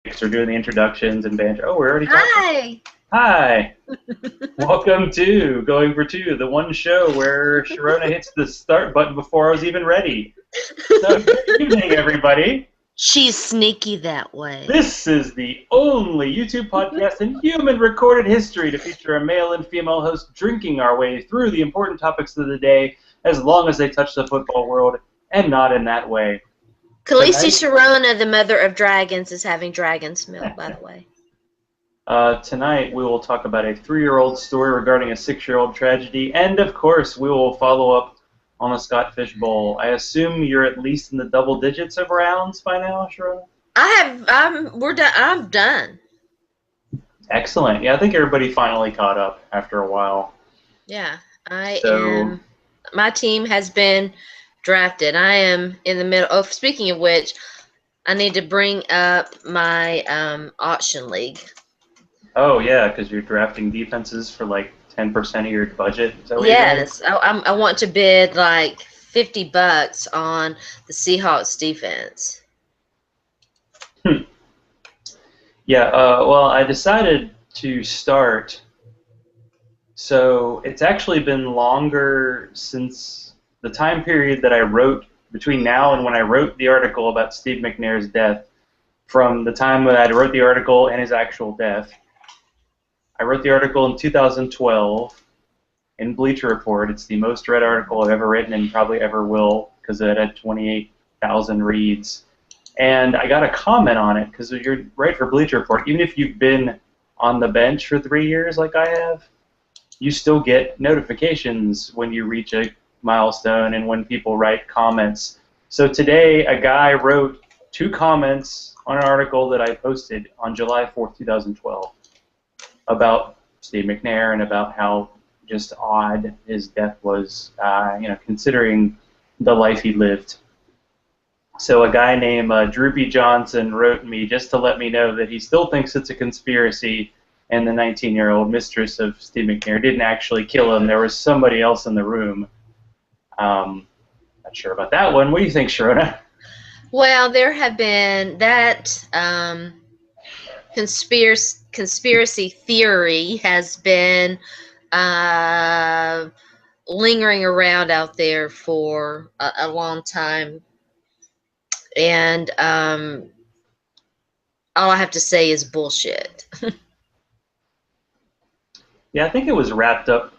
We're doing the introductions and banter. Oh, we're already talking. Hi. Hi. Welcome to Going for Two, the one show where Sharona hits the start button before I was even ready. So, good evening, everybody. She's sneaky that way. This is the only YouTube podcast in human recorded history to feature a male and female host drinking our way through the important topics of the day, as long as they touch the football world, and not in that way. Khaleesi Sharona, the mother of dragons, is having dragon's milk, by the way. Tonight we will talk about a 3-year-old story regarding a 6-year-old tragedy, and of course we will follow up on the Scott Fish Bowl. I assume you're at least in the double digits of rounds by now, Sharona? I'm done. Excellent. Yeah, I think everybody finally caught up after a while. Yeah, I am. My team has been drafted. I am in the middle. Oh, speaking of which, I need to bring up my auction league. Oh yeah, because you're drafting defenses for like 10% of your budget. Is that what yes, I want to bid like $50 on the Seahawks defense. Yeah. Well, I decided to start. So it's actually been longer since the time period that I wrote between now and when I wrote the article about Steve McNair's death, from the time that I wrote the article and his actual death. I wrote the article in 2012 in Bleacher Report. It's the most read article I've ever written and probably ever will, because it had 28,000 reads. And I got a comment on it, because you're right for Bleacher Report. Even if you've been on the bench for 3 years like I have, you still get notifications when you reach a milestone and when people write comments. So today, a guy wrote 2 comments on an article that I posted on July 4th, 2012 about Steve McNair and about how just odd his death was, considering the life he lived. So a guy named Droopy Johnson wrote me just to let me know that he still thinks it's a conspiracy and the 19-year-old mistress of Steve McNair didn't actually kill him. There was somebody else in the room. Not sure about that one. What do you think, Sharona? Well, there have been that conspiracy theory has been lingering around out there for a long time. And all I have to say is bullshit. Yeah, I think it was wrapped up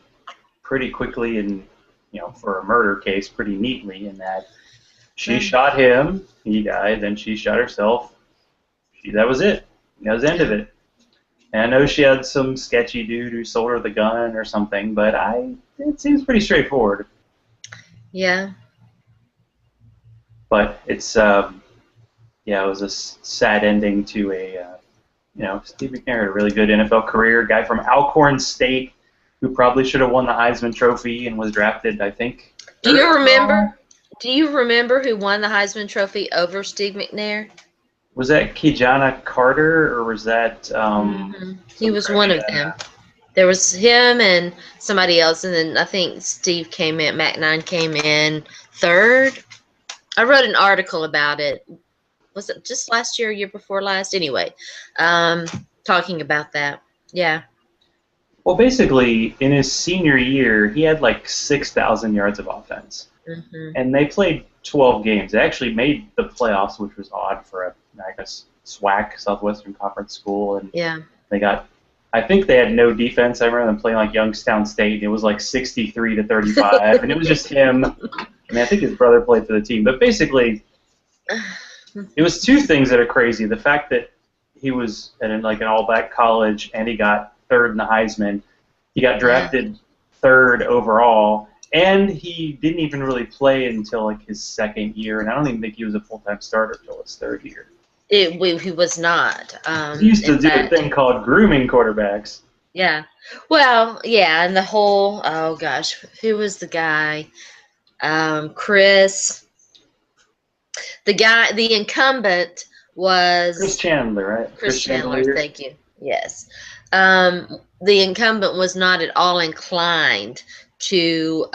pretty quickly and, for a murder case, pretty neatly in that she shot him, he died, then she shot herself. That was it. That was the end of it. And I know she had some sketchy dude who sold her the gun or something, but it seems pretty straightforward. Yeah. But it's, it was a sad ending to Steve McNair had a really good NFL career, guy from Alcorn State who probably should have won the Heisman Trophy and was drafted, I think. Do you remember who won the Heisman Trophy over Steve McNair? Was that Kijana Carter, or was that... He was one of them. There was him and somebody else, and then I think Steve came in, Mac9 came in third. I wrote an article about it. Was it just last year, year before last? Anyway, talking about that. Yeah. Well, basically, in his senior year, he had like 6,000 yards of offense. Mm-hmm. And they played 12 games. They actually made the playoffs, which was odd for SWAC, Southwestern Conference school. And yeah. I think they had no defense. I remember them playing like Youngstown State. It was like 63-35, and it was just him. I think his brother played for the team. But basically, it was 2 things that are crazy. The fact that he was at an all-black college and he got 3rd in the Heisman. He got drafted 3rd overall, and he didn't even really play until like his 2nd year, and I don't even think he was a full-time starter until his 3rd year. He was not. He used to do a thing called grooming quarterbacks. Yeah. Well, yeah, and the whole, oh gosh, who was the guy? Chris. The incumbent was... Chris Chandler, right? Chris Chandler, thank you. Yes. The incumbent was not at all inclined to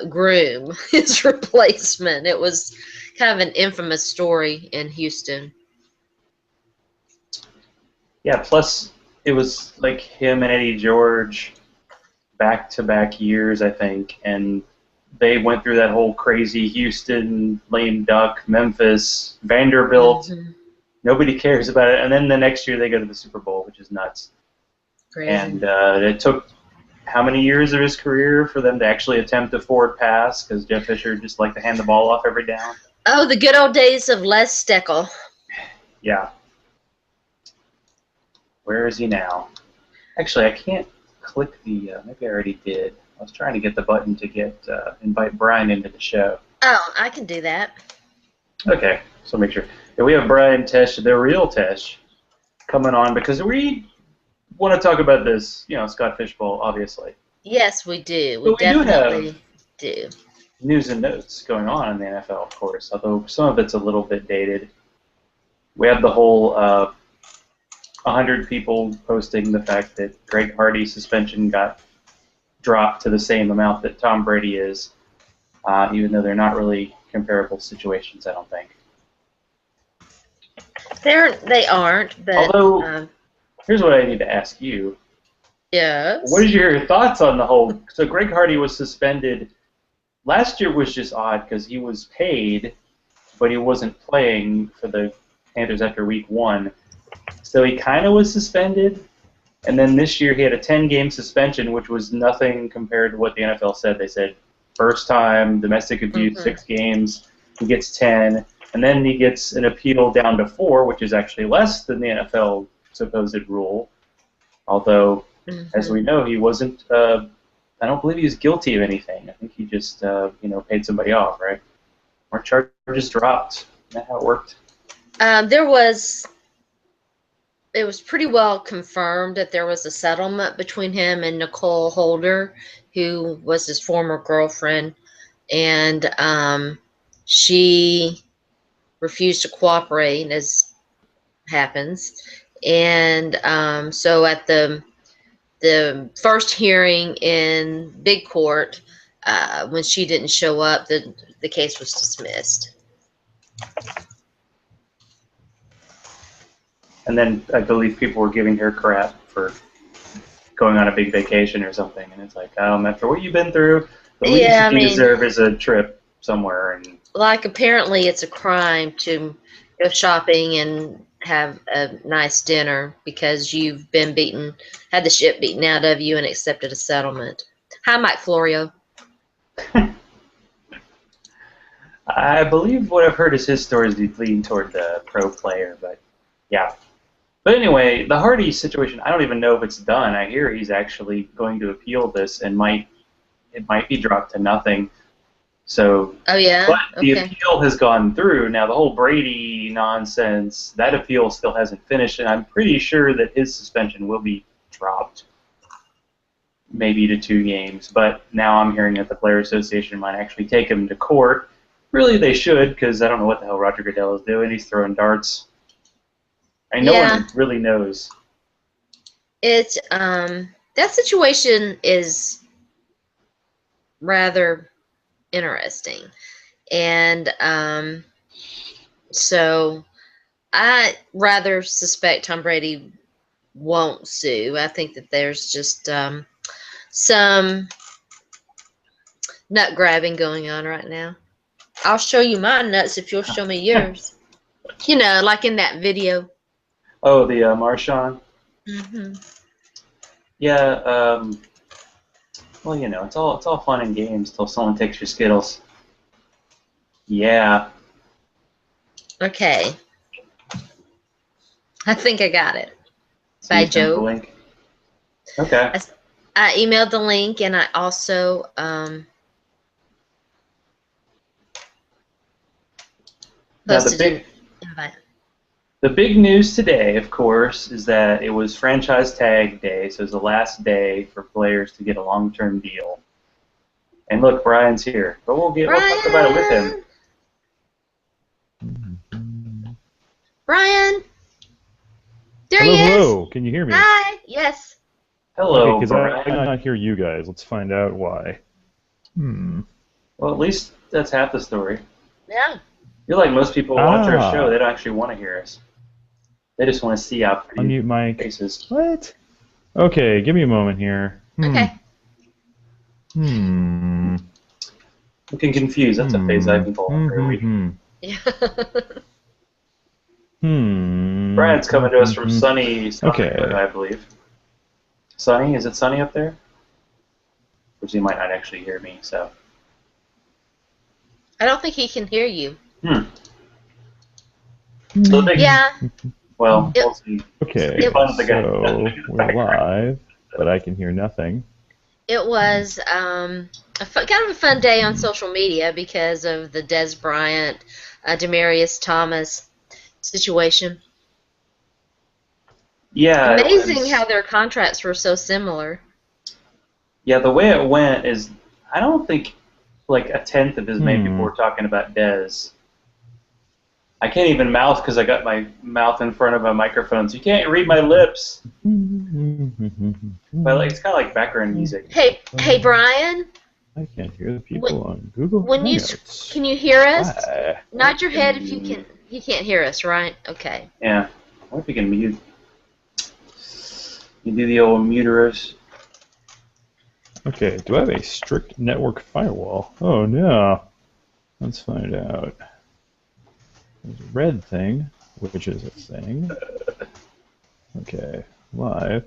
groom his replacement. It was kind of an infamous story in Houston. Yeah, plus it was like him and Eddie George back-to-back years, I think, and they went through that whole crazy Houston, lame duck, Memphis, Vanderbilt. Hmm. Nobody cares about it, and then the next year they go to the Super Bowl, which is nuts. Crazy. And it took how many years of his career for them to actually attempt a forward pass because Jeff Fisher just liked to hand the ball off every down. Oh, the good old days of Les Steckel. Yeah. Where is he now? Actually, I can't click the. Maybe I already did. I was trying to get the button to get invite Brian into the show. Oh, I can do that. Okay, so make sure. Yeah, we have Brian Tesch, the real Tesch, coming on because we want to talk about this. Scott Fishbowl, obviously. Yes, we do. We But we do have definitely do. news and notes going on in the NFL, of course, although some of it's a little bit dated. We have the whole 100 people posting the fact that Greg Hardy's suspension got dropped to the same amount that Tom Brady is, even though they're not really comparable situations, I don't think. They aren't, but Although, here's what I need to ask you. yes. What is your thoughts on the whole? So Greg Hardy was suspended. Last year was just odd because he was paid, but he wasn't playing for the Panthers after week 1. So he kind of was suspended. And then this year he had a 10-game suspension, which was nothing compared to what the NFL said. They said first time, domestic abuse, 6 games, he gets 10. And then he gets an appeal down to 4, which is actually less than the NFL supposed rule. Although, as we know, he wasn't, I don't believe he was guilty of anything. I think he just, paid somebody off, right? Or charges dropped. Isn't that how it worked? It was pretty well confirmed that there was a settlement between him and Nicole Holder, who was his former girlfriend, and she refused to cooperate, as happens. And so at the first hearing in big court, when she didn't show up, the case was dismissed. And then I believe people were giving her crap for going on a big vacation or something. And it's like, after what you've been through, the least you deserve is a trip somewhere. And like, apparently it's a crime to go shopping and have a nice dinner because you've been had the shit beaten out of you and accepted a settlement. Hi, Mike Florio. I believe what I've heard is his story is leaning toward the pro player, but yeah. But anyway, the Hardy situation, I don't even know if it's done. I hear he's actually going to appeal this and it might be dropped to nothing. So, oh yeah, but the appeal has gone through. Now the whole Brady nonsense, that appeal still hasn't finished, and I'm pretty sure that his suspension will be dropped, maybe to 2 games. But now I'm hearing that the Players Association might actually take him to court. Really, they should, because I don't know what the hell Roger Goodell is doing. He's throwing darts. No one really knows. It's that situation is rather interesting, and so I rather suspect Tom Brady won't sue. I think that there's just some nut grabbing going on right now. I'll show you my nuts if you'll show me yours. Like in that video. Oh, the Marshawn? Mm-hmm. Yeah, well, it's all fun and games till someone takes your Skittles. Yeah. Okay. I think I got it. By Joe. Link. Okay. I emailed the link, and I also posted an invite. The big news today, of course, is that it was franchise tag day, so it's the last day for players to get a long-term deal. And look, Brian's here, but we'll talk about it with him. Brian, there he is. Hello, can you hear me? Hi. Yes. Hello, because Brian. I cannot hear you guys. Let's find out why. Well, at least that's half the story. Yeah. You're like most people who watch our show. They don't actually want to hear us. They just want to see our pretty Unmute mic. faces. What? Okay, give me a moment here. Okay. Looking confused. That's a phase I've been going through every week. Yeah. Brian's coming to us from sunny South Okay. Dakota, I believe. Sunny? Is it sunny up there? Which he might not actually hear me, so. I don't think he can hear you. So big, Yeah. well, we'll see. Okay, It was- so we're live, but I can hear nothing. It was kind of a fun day on social media because of the Des Bryant, Demarius Thomas situation. Yeah. it Amazing was- how their contracts were so similar. Yeah, the way it went is, I don't think like a tenth of as many people were talking about Dez. I can't even mouth because I got my mouth in front of a microphone, so you can't read my lips. But like, it's kind of like background music. Hey, Brian, I can't hear the people on Google when you Hangouts. can you hear us? Why? Nod your head if you can. He can't hear us, right? Okay. Yeah. What if we can mute? You do the old muterus. Okay, do I have a strict network firewall? Oh no. Let's find out. There's a red thing, which is a thing. Okay, live.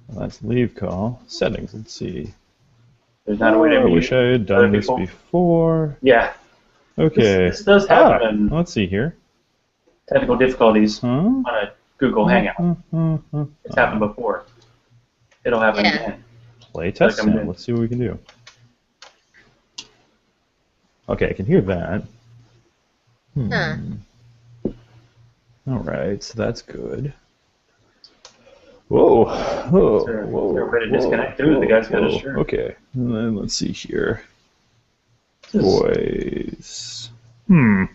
Well, that's leave call. Settings, let's see. There's not a way to I mute wish I had other done this people. before. Yeah. Okay. This does happen. Let's see here. Technical difficulties Huh? on a Google Hangout. It's happened before. It'll happen Yeah. again. Play test Like I'm sound. doing. Let's see what we can do. Okay, I can hear that. Huh. Alright, so that's good. Whoa. Whoa. They're Whoa. ready to disconnect too. The guy's got his shirt. Okay, and then let's see here. This- Voice. Huh.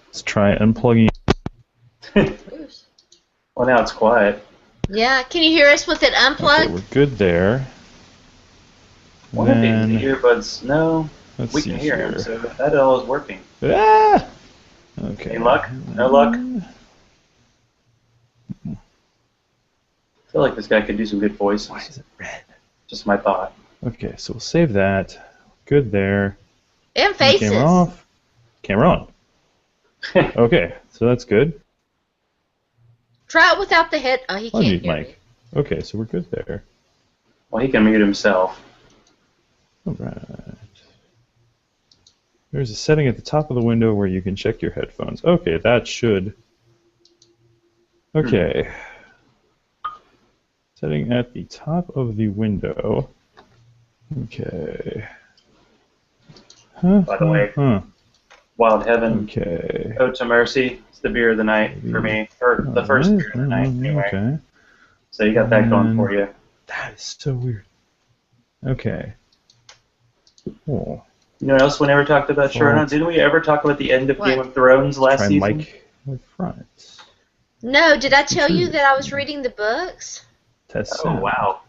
Let's try unplugging. Well, now it's quiet. Yeah. Can you hear us with it Okay, unplugged? we're good there. One of Then, the earbuds. No, let's we see can hear here. him, so that all is working. Ah! Okay. Any luck? No luck? I feel like this guy could do some good voices. Why is it red? Just my thought. Okay, so we'll save that. Good there. And faces. Camera off. Camera on. Okay, so that's good. Try it without the head. Oh, he can't Unmute hear mic. Okay, so we're good there. Well, he can mute himself. Alright. There's a setting at the top of the window where you can check your headphones. Okay, that should. Okay. Setting at the top of the window. Okay. By the way. Wild Heaven. Okay. Ode to Mercy. It's the beer of the night for me. Or the first beer of the night, anyway. Okay. So you got that going for you. That is so weird. Okay. Oh. You know what else we never talked about, Sharona? Didn't we ever talk about the end of What? Game of Thrones last Try season? mic in front. No, did I tell you that I was reading the books? Test Oh, sound. wow.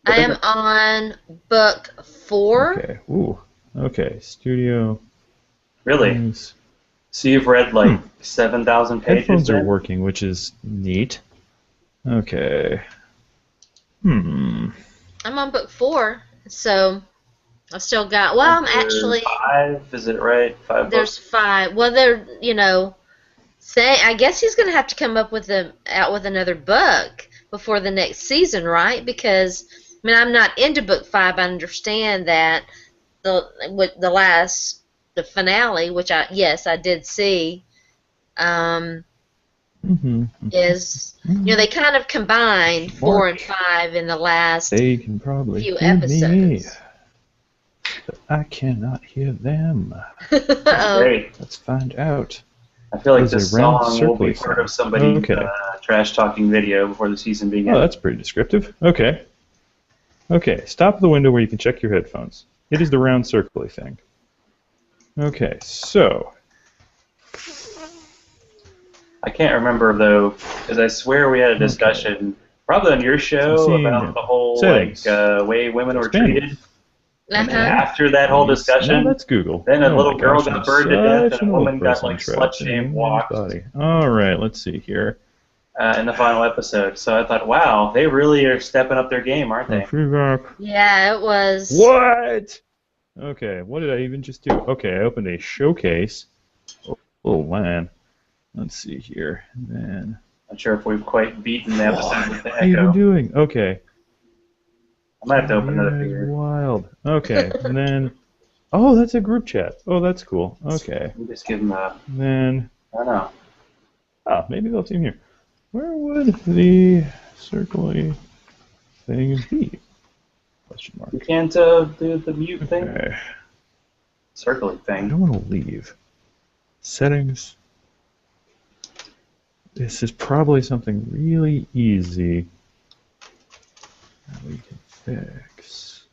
I am on book 4. Okay. Ooh. Okay. Studio. Really? things. So you've read like 7,000 pages Headphones are then? working, which is neat. Okay. I'm on book 4, so I've still got. Well, I'm actually. 5, is it right? 5 There's books? 5. Well, they're say. I guess he's gonna have to come up with out with another book before the next season, right? Because I mean, I'm not into book 5. I understand that the finale, which I did see, is they kind of combined 4 and 5 in the last They can probably few hear me, episodes. but I cannot hear them. Uh-oh. Great. Let's find out. I feel like There's this a round song will be circle part of thing. somebody's Okay. trash-talking video before the season begins. Oh, that's pretty descriptive. Okay. Okay, stop at the window where you can check your headphones. It is the round circly thing. Okay, so. I can't remember, though, because I swear we had a discussion, probably on your show, Seeing about the whole settings. way women were Expanding. treated. And then Uh-huh. after that whole discussion, no, that's Google. then a Oh little my girl gosh, I'm got burned to death, such and an a old woman got person like trapped in a slut-shamed man's walked body. All right, let's see here. in the final episode. So I thought, wow, they really are stepping up their game, aren't they? Feedback. Yeah, it was. What? Okay, what did I even just do? Okay, I opened a showcase. Oh man. Let's see here. And then. Not sure if we've quite beaten the episode with the What are you even echo. doing? Okay. I might have to open another That's beer. wild. Okay, and then. Oh, that's a group chat. Oh, that's cool. Okay. Let me just give them a. And then. I don't know. Oh, maybe they'll team here. Where would the circly thing be? Question mark. You can't do the mute thing? Okay. Circling I thing. don't want to leave. Settings. This is probably something really easy that we can fix.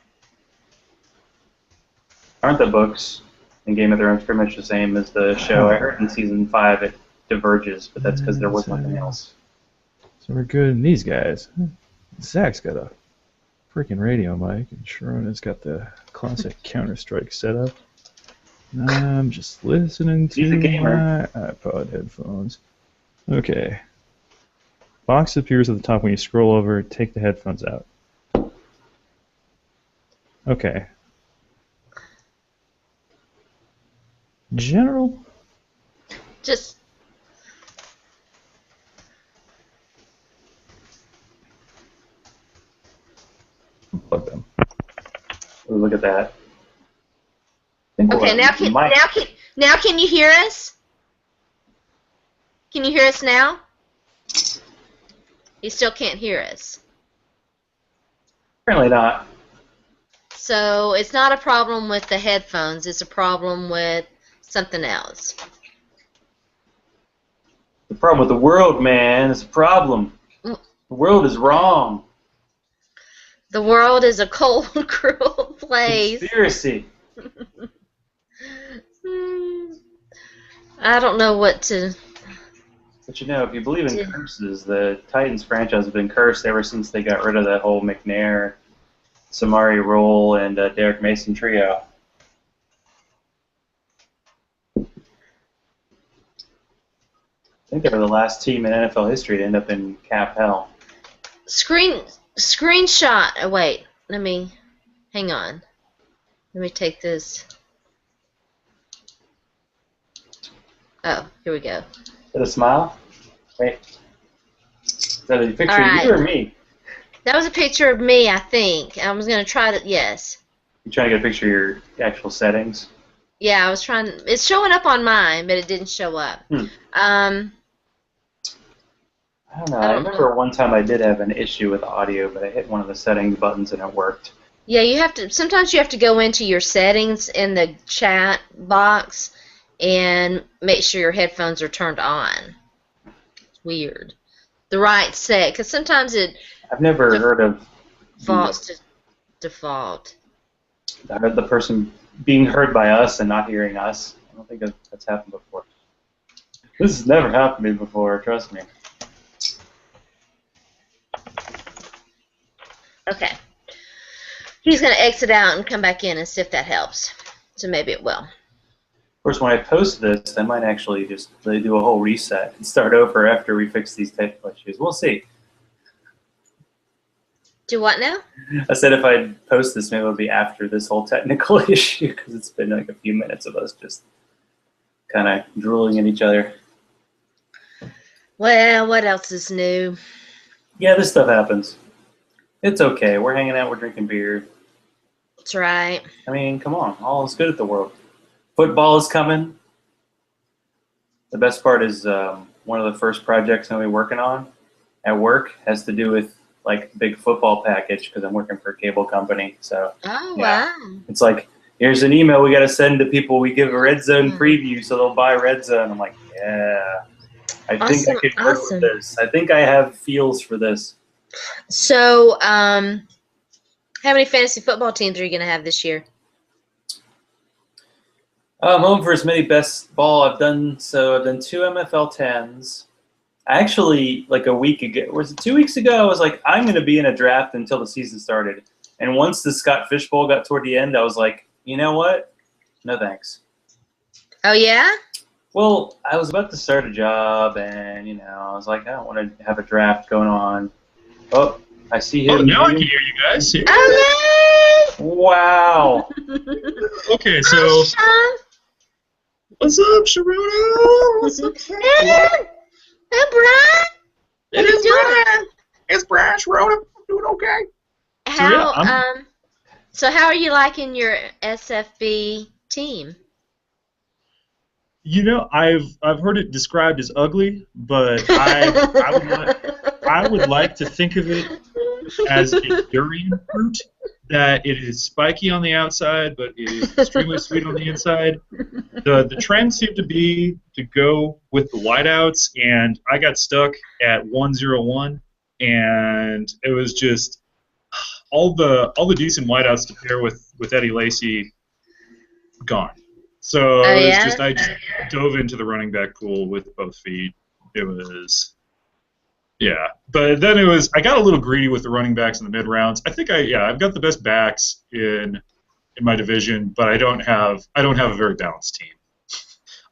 Aren't the books in Game of Thrones pretty much the same as the show? I heard in season 5 it diverges, but that's because there was nothing else. So we're good in these guys. Zach's got a freaking radio mic, and Sharona's got the classic Counter-Strike setup. I'm just listening to He's a gamer. my iPod headphones. Okay. Box appears at the top when you scroll over. Take the headphones out. Okay. General. Just Plug them. Ooh, look at that. I think okay. we'll have Now can you hear us? Can you hear us now? You still can't hear us. Apparently not. So it's not a problem with the headphones. It's a problem with something else. The problem with the world, man, is a problem. Mm. The world is wrong. The world is a cold, cruel place. Conspiracy. I don't know what to. But you know, if you believe in curses, the Titans franchise has been cursed ever since they got rid of that whole McNair, Samari Roll, and Derek Mason trio. I think they were the last team in NFL history to end up in cap hell. Screenshot. Oh, wait. Hang on. Let me take this. Oh, here we go. Is that a smile? Wait. Is that a picture All of you right. or me? That was a picture of me, I think. I was going to try to, yes. You trying to get a picture of your actual settings? Yeah, I was trying. It's showing up on mine, but it didn't show up. I don't know. I remember one time I did have an issue with audio, but I hit one of the settings buttons and it worked. Yeah, you have to. Sometimes you have to go into your settings in the chat box and make sure your headphones are turned on. It's weird. The right set, because sometimes it I've never heard of defaults to default. I heard the person being heard by us and not hearing us. I don't think that's happened before. This has never happened to me before, trust me. Okay. He's going to exit out and come back in and see if that helps. So maybe it will. Of course, when I post this, I might actually just do a whole reset and start over after we fix these technical issues. We'll see. Do what now? I said if I post this, maybe it'll be after this whole technical issue because it's been like a few minutes of us just kind of drooling at each other. Well, what else is new? Yeah, this stuff happens. It's okay. We're hanging out. We're drinking beer. That's right. I mean, come on. All is good at the world. Football is coming. The best part is one of the first projects I'm going to be working on at work has to do with like big football package because I'm working for a cable company. So Oh, yeah. wow. It's like, here's an email we got to send to people. We give a Red Zone preview so they'll buy Red Zone. I'm like, yeah. I think I could work with this. I think I have feels for this. So, how many fantasy football teams are you going to have this year? I'm home for as many best ball I've done. So I've done 2 MFL 10s. Actually, like a week ago, was it 2 weeks ago? I was like, I'm going to be in a draft until the season started. And once the Scott Fishbowl got toward the end, I was like, you know what? No thanks. Oh yeah. Well, I was about to start a job, and I was like, I don't want to have a draft going on. Oh, I see him. Oh, now I can hear you guys. Yeah. Oh Wow. Okay, yay! so Hi, Sean. what's up, Sharona? What's up? Hey, hey, Brian. It is Brian. It's Brian Sharona. I'm doing okay. So how are you liking your SFB team? I've heard it described as ugly, but I would like to think of it as a durian fruit, that it is spiky on the outside, but it is extremely sweet on the inside. The trend seemed to be to go with the whiteouts, and I got stuck at 101, and it was just all the decent whiteouts to pair with Eddie Lacy gone. So it was just I just dove into the running back pool with both feet. It was. Yeah, but then I got a little greedy with the running backs in the mid rounds. I think I've got the best backs in my division, but I don't have a very balanced team.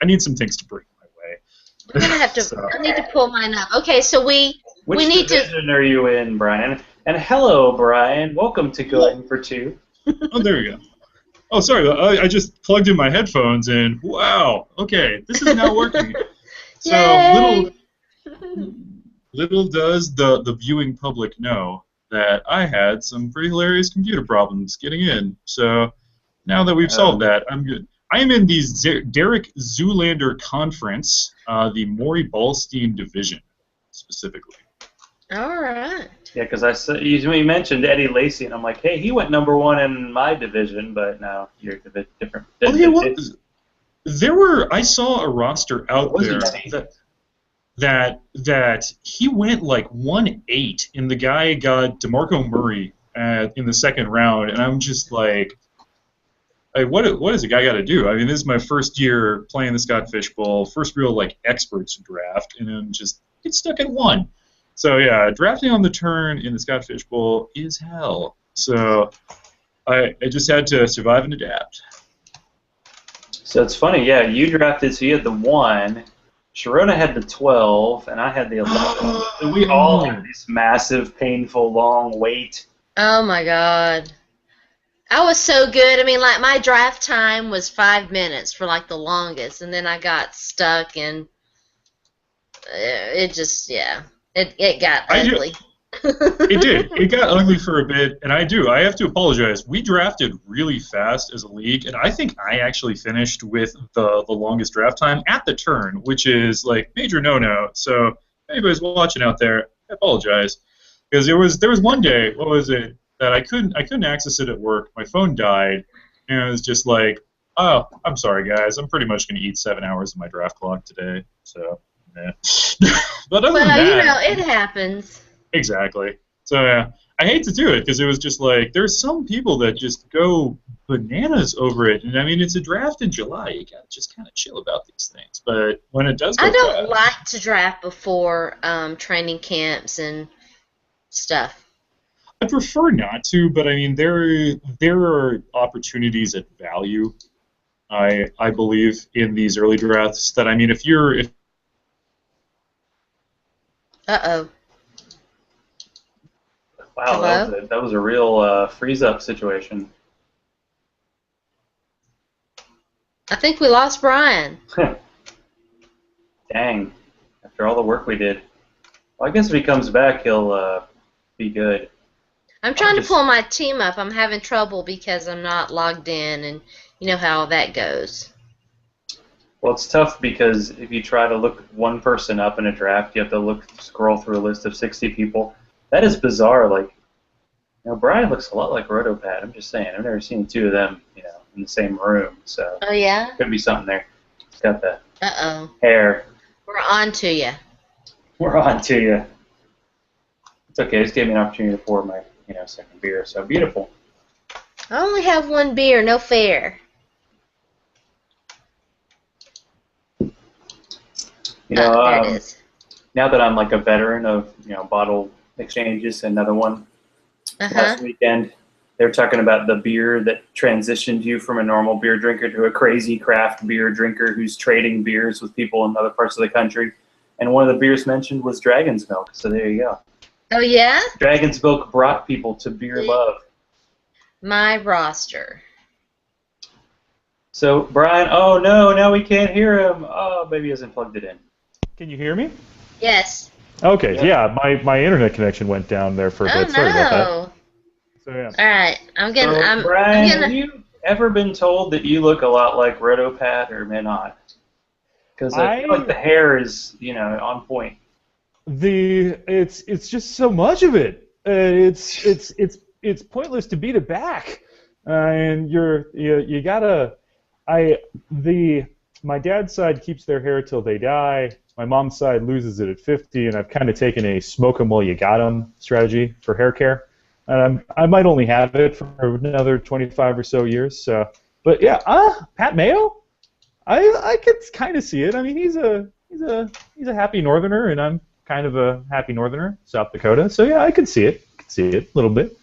I need some things to bring my way. I'm gonna have to. I need to pull mine up. Okay, so Which we need division are you in, Brian? And hello, Brian. Welcome to Going for Two. Oh, there we go. Oh, sorry. I just plugged in my headphones, and wow. Okay, this is now working. So Yay! Little does the viewing public know that I had some pretty hilarious computer problems getting in. So now that we've solved that, I'm good. I am in the Derek Zoolander Conference, the Maury Ballstein division, specifically. All right. Yeah, because you mentioned Eddie Lacy, and I'm like, hey, he went #1 in my division, but now you're a bit different. Well, he was. I saw a roster out there that he went like 1-8, and the guy got DeMarco Murray in the second round, and I'm just like, what does a guy got to do? I mean, this is my first year playing the Scott Fishbowl, first real experts draft, and I'm just get stuck at 1. So yeah, drafting on the turn in the Scott Fishbowl is hell. So I just had to survive and adapt. So it's funny, yeah. You drafted, so you had the 1. Sharona had the 12, and I had the 11. So we all had this massive, painful, long wait. Oh my God. I was so good. I mean, my draft time was 5 minutes for the longest, and then I got stuck, and it just it got ugly. It did. It got ugly for a bit, and I have to apologize. We drafted really fast as a league, and I think I actually finished with the longest draft time at the turn, which is major no-no. So if anybody's watching out there, I apologize, because there was one day, what was it, that I couldn't access it at work. My phone died, and it was just like, oh, I'm sorry guys, I'm pretty much going to eat 7 hours of my draft clock today. So yeah. But other than that, it happens. Exactly. So yeah, I hate to do it because it was just there's some people that just go bananas over it, and I mean it's a draft in July. You gotta just kind of chill about these things. But when it does go I don't fast, like to draft before training camps and stuff. I prefer not to, but I mean there are opportunities at value. I believe in these early drafts that I mean if Uh-oh. Wow, that was a real freeze-up situation. I think we lost Brian. Dang. After all the work we did. Well, I guess if he comes back, he'll be good. I'm trying to pull my team up. I'm having trouble because I'm not logged in, and you know how that goes. Well, it's tough because if you try to look one person up in a draft, you have to scroll through a list of 60 people. That is bizarre. Brian looks a lot like Rotopad. I'm just saying. I've never seen two of them, in the same room. So. Oh yeah. Could be something there. He's got the hair. We're on to you. We're on to you. It's okay. Just gave me an opportunity to pour my, second beer. So beautiful. I only have one beer. No fair. There it is. Now that I'm a veteran of bottle exchanges, another one last weekend, They were talking about the beer that transitioned you from a normal beer drinker to a crazy craft beer drinker who's trading beers with people in other parts of the country. And one of the beers mentioned was Dragon's Milk. So there you go. Oh, yeah? Dragon's Milk brought people to beer love. My roster. So, Brian, oh no, now we can't hear him. Oh, maybe he hasn't plugged it in. Can you hear me? Yes. Okay, yeah, my internet connection went down there for a bit. Sorry about that. So, yeah. All right, Brian, I'm gonna. have you ever been told that you look a lot like Rotopat or Minot? Because I feel like the hair is, on point. It's just so much of it. It's pointless to beat it back, and you gotta. My dad's side keeps their hair till they die. My mom's side loses it at 50, and I've kind of taken a smoke 'em while you got 'em strategy for hair care. I might only have it for another 25 or so years. So, but yeah, Pat Mayo, I could kind of see it. I mean, he's a happy Northerner, and I'm kind of a happy Northerner, South Dakota. So yeah, I could see it. A little bit.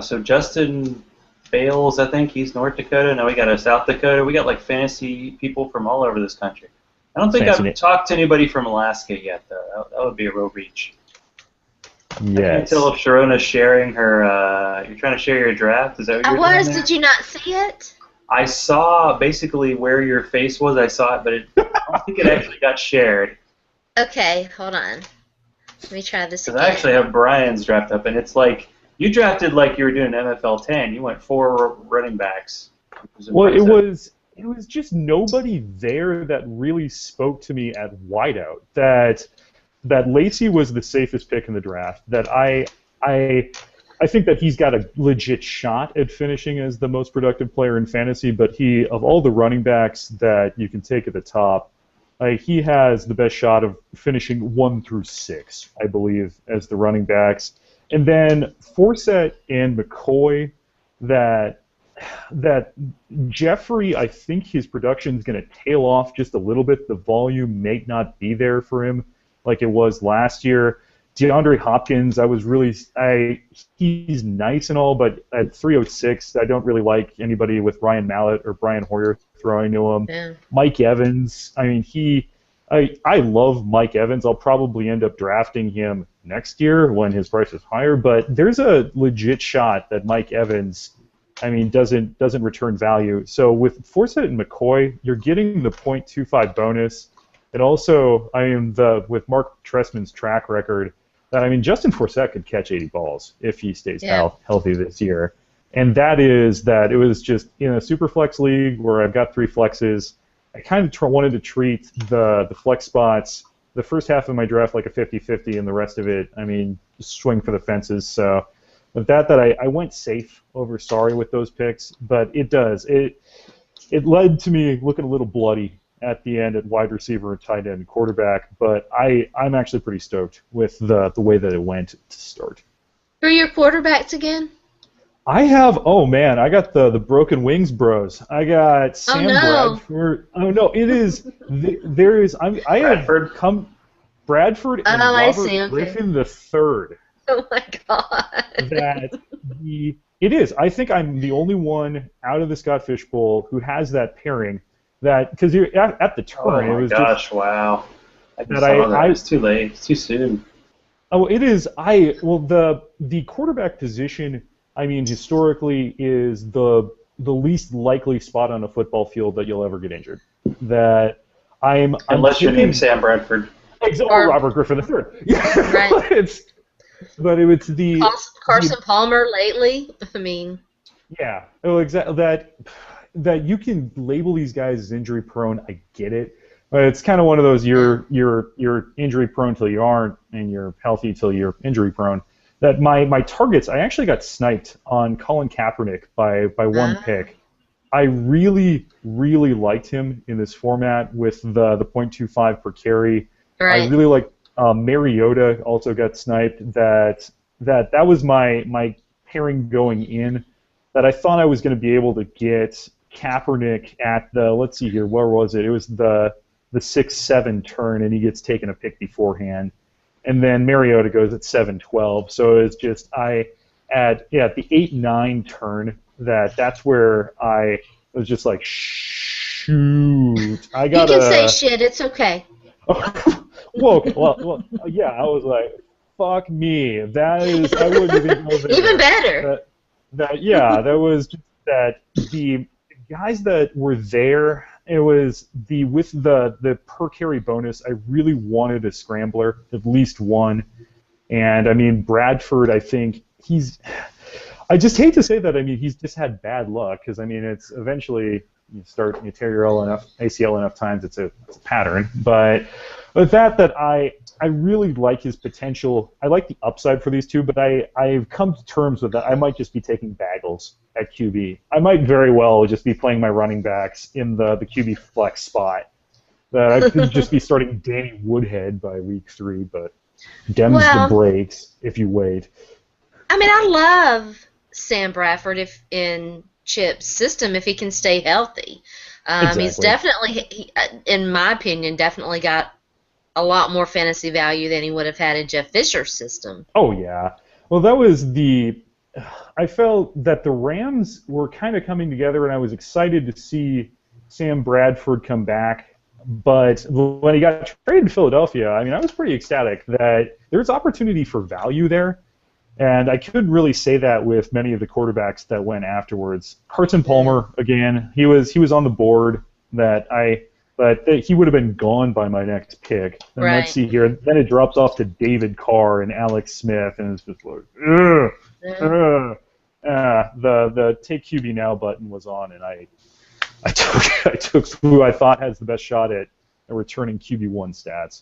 So Justin Bales, I think he's North Dakota. Now we got a South Dakota. We got like fantasy people from all over this country. I don't think I've talked to anybody from Alaska yet, though. That would be a real reach. Yes. I can't tell if Sharona's sharing her. You're trying to share your draft. Is that what you're doing there? Did you not see it? I saw basically where your face was. I saw it, but I don't think it actually got shared. Okay, hold on. Let me try this again. Because I actually have Brian's draft up, and it's like you drafted like you were doing NFL 10. You went 4 running backs. Well, it was just nobody there that really spoke to me at wideout. That Lacey was the safest pick in the draft. That I think that he's got a legit shot at finishing as the most productive player in fantasy. But of all the running backs that you can take at the top, he has the best shot of finishing 1 through 6, I believe, as the running backs. And then Forsett and McCoy, that Jeffrey, I think his production is going to tail off just a little bit. The volume may not be there for him like it was last year. DeAndre Hopkins, he's nice and all, but at 306, I don't really like anybody with Ryan Mallett or Brian Hoyer throwing to him. Yeah. Mike Evans, I mean, I love Mike Evans. I'll probably end up drafting him next year when his price is higher, but there's a legit shot that Mike Evans, doesn't return value. So with Forsett and McCoy, you're getting the .25 bonus. And also, with Mark Trestman's track record, Justin Forsett could catch 80 balls if he stays healthy this year. And that is that it was just in a super flex league where I've got 3 flexes. I kind of wanted to treat the flex spots, the first half of my draft, like a 50-50, and the rest of it, just swing for the fences. So with that I went safe over sorry with those picks, but it led to me looking a little bloody at the end at wide receiver and tight end and quarterback, but I'm actually pretty stoked with the way that it went to start. Who are your quarterbacks again? I got the Broken Wings bros. I got Sam Bradford. Oh no, it is there is I Bradford. have come Bradford and Robert Griffin the third. Oh my god. It is. I think I'm the only one out of the Scott Fish Bowl who has that pairing. That because you're at the turn. Oh my gosh! Wow. It's too late. It's too soon. Oh, it is. The quarterback position, historically is the least likely spot on a football field that you'll ever get injured. Unless your name's Sam Bradford. Or Robert Griffin III. Yeah, right. But it's the Carson Palmer lately. Yeah. Oh, exactly. That you can label these guys as injury prone. I get it. But it's kind of one of those you're injury prone till you aren't, and you're healthy till you're injury prone. That my targets, I actually got sniped on Colin Kaepernick by one pick. I really, really liked him in this format with the .25 per carry. Right. I really like Mariota also got sniped. That was my pairing going in. That I thought I was going to be able to get Kaepernick at let's see here, where was it? It was the 6-7 turn, and he gets taken a pick beforehand. And then Mariota goes at 7-12. So it's just at the 8-9 turn that's where I was just like, shoot, I You gotta. can say shit. It's okay. well, yeah, I was like, fuck me. That is, I wouldn't even go there. Even better. That was just that the guys that were there. It was with the per carry bonus. I really wanted a scrambler, at least one, and I mean Bradford. I think I just hate to say that. I mean, he's just had bad luck because I mean, it's eventually you tear your ACL enough times, it's a pattern. But with that I really like his potential. I like the upside for these two, but I've come to terms with that. I might just be taking Bagels at QB. I might very well just be playing my running backs in the QB flex spot. That I could just be starting Danny Woodhead by week 3, but dems the brakes if you wait. I mean, I love Sam Bradford in Chip's system if he can stay healthy. Exactly. He's definitely, in my opinion, definitely got a lot more fantasy value than he would have had in Jeff Fisher's system. Oh, yeah. Well, that was I felt that the Rams were kind of coming together, and I was excited to see Sam Bradford come back. But when he got traded to Philadelphia, I mean, I was pretty ecstatic that there's opportunity for value there. And I couldn't really say that with many of the quarterbacks that went afterwards. Carson Palmer, again, he was on the board but he would have been gone by my next pick. And right. Let's see here. Then it drops off to David Carr and Alex Smith, and it's just like, the take QB now button was on, and I took who I thought has the best shot at returning QB1 stats.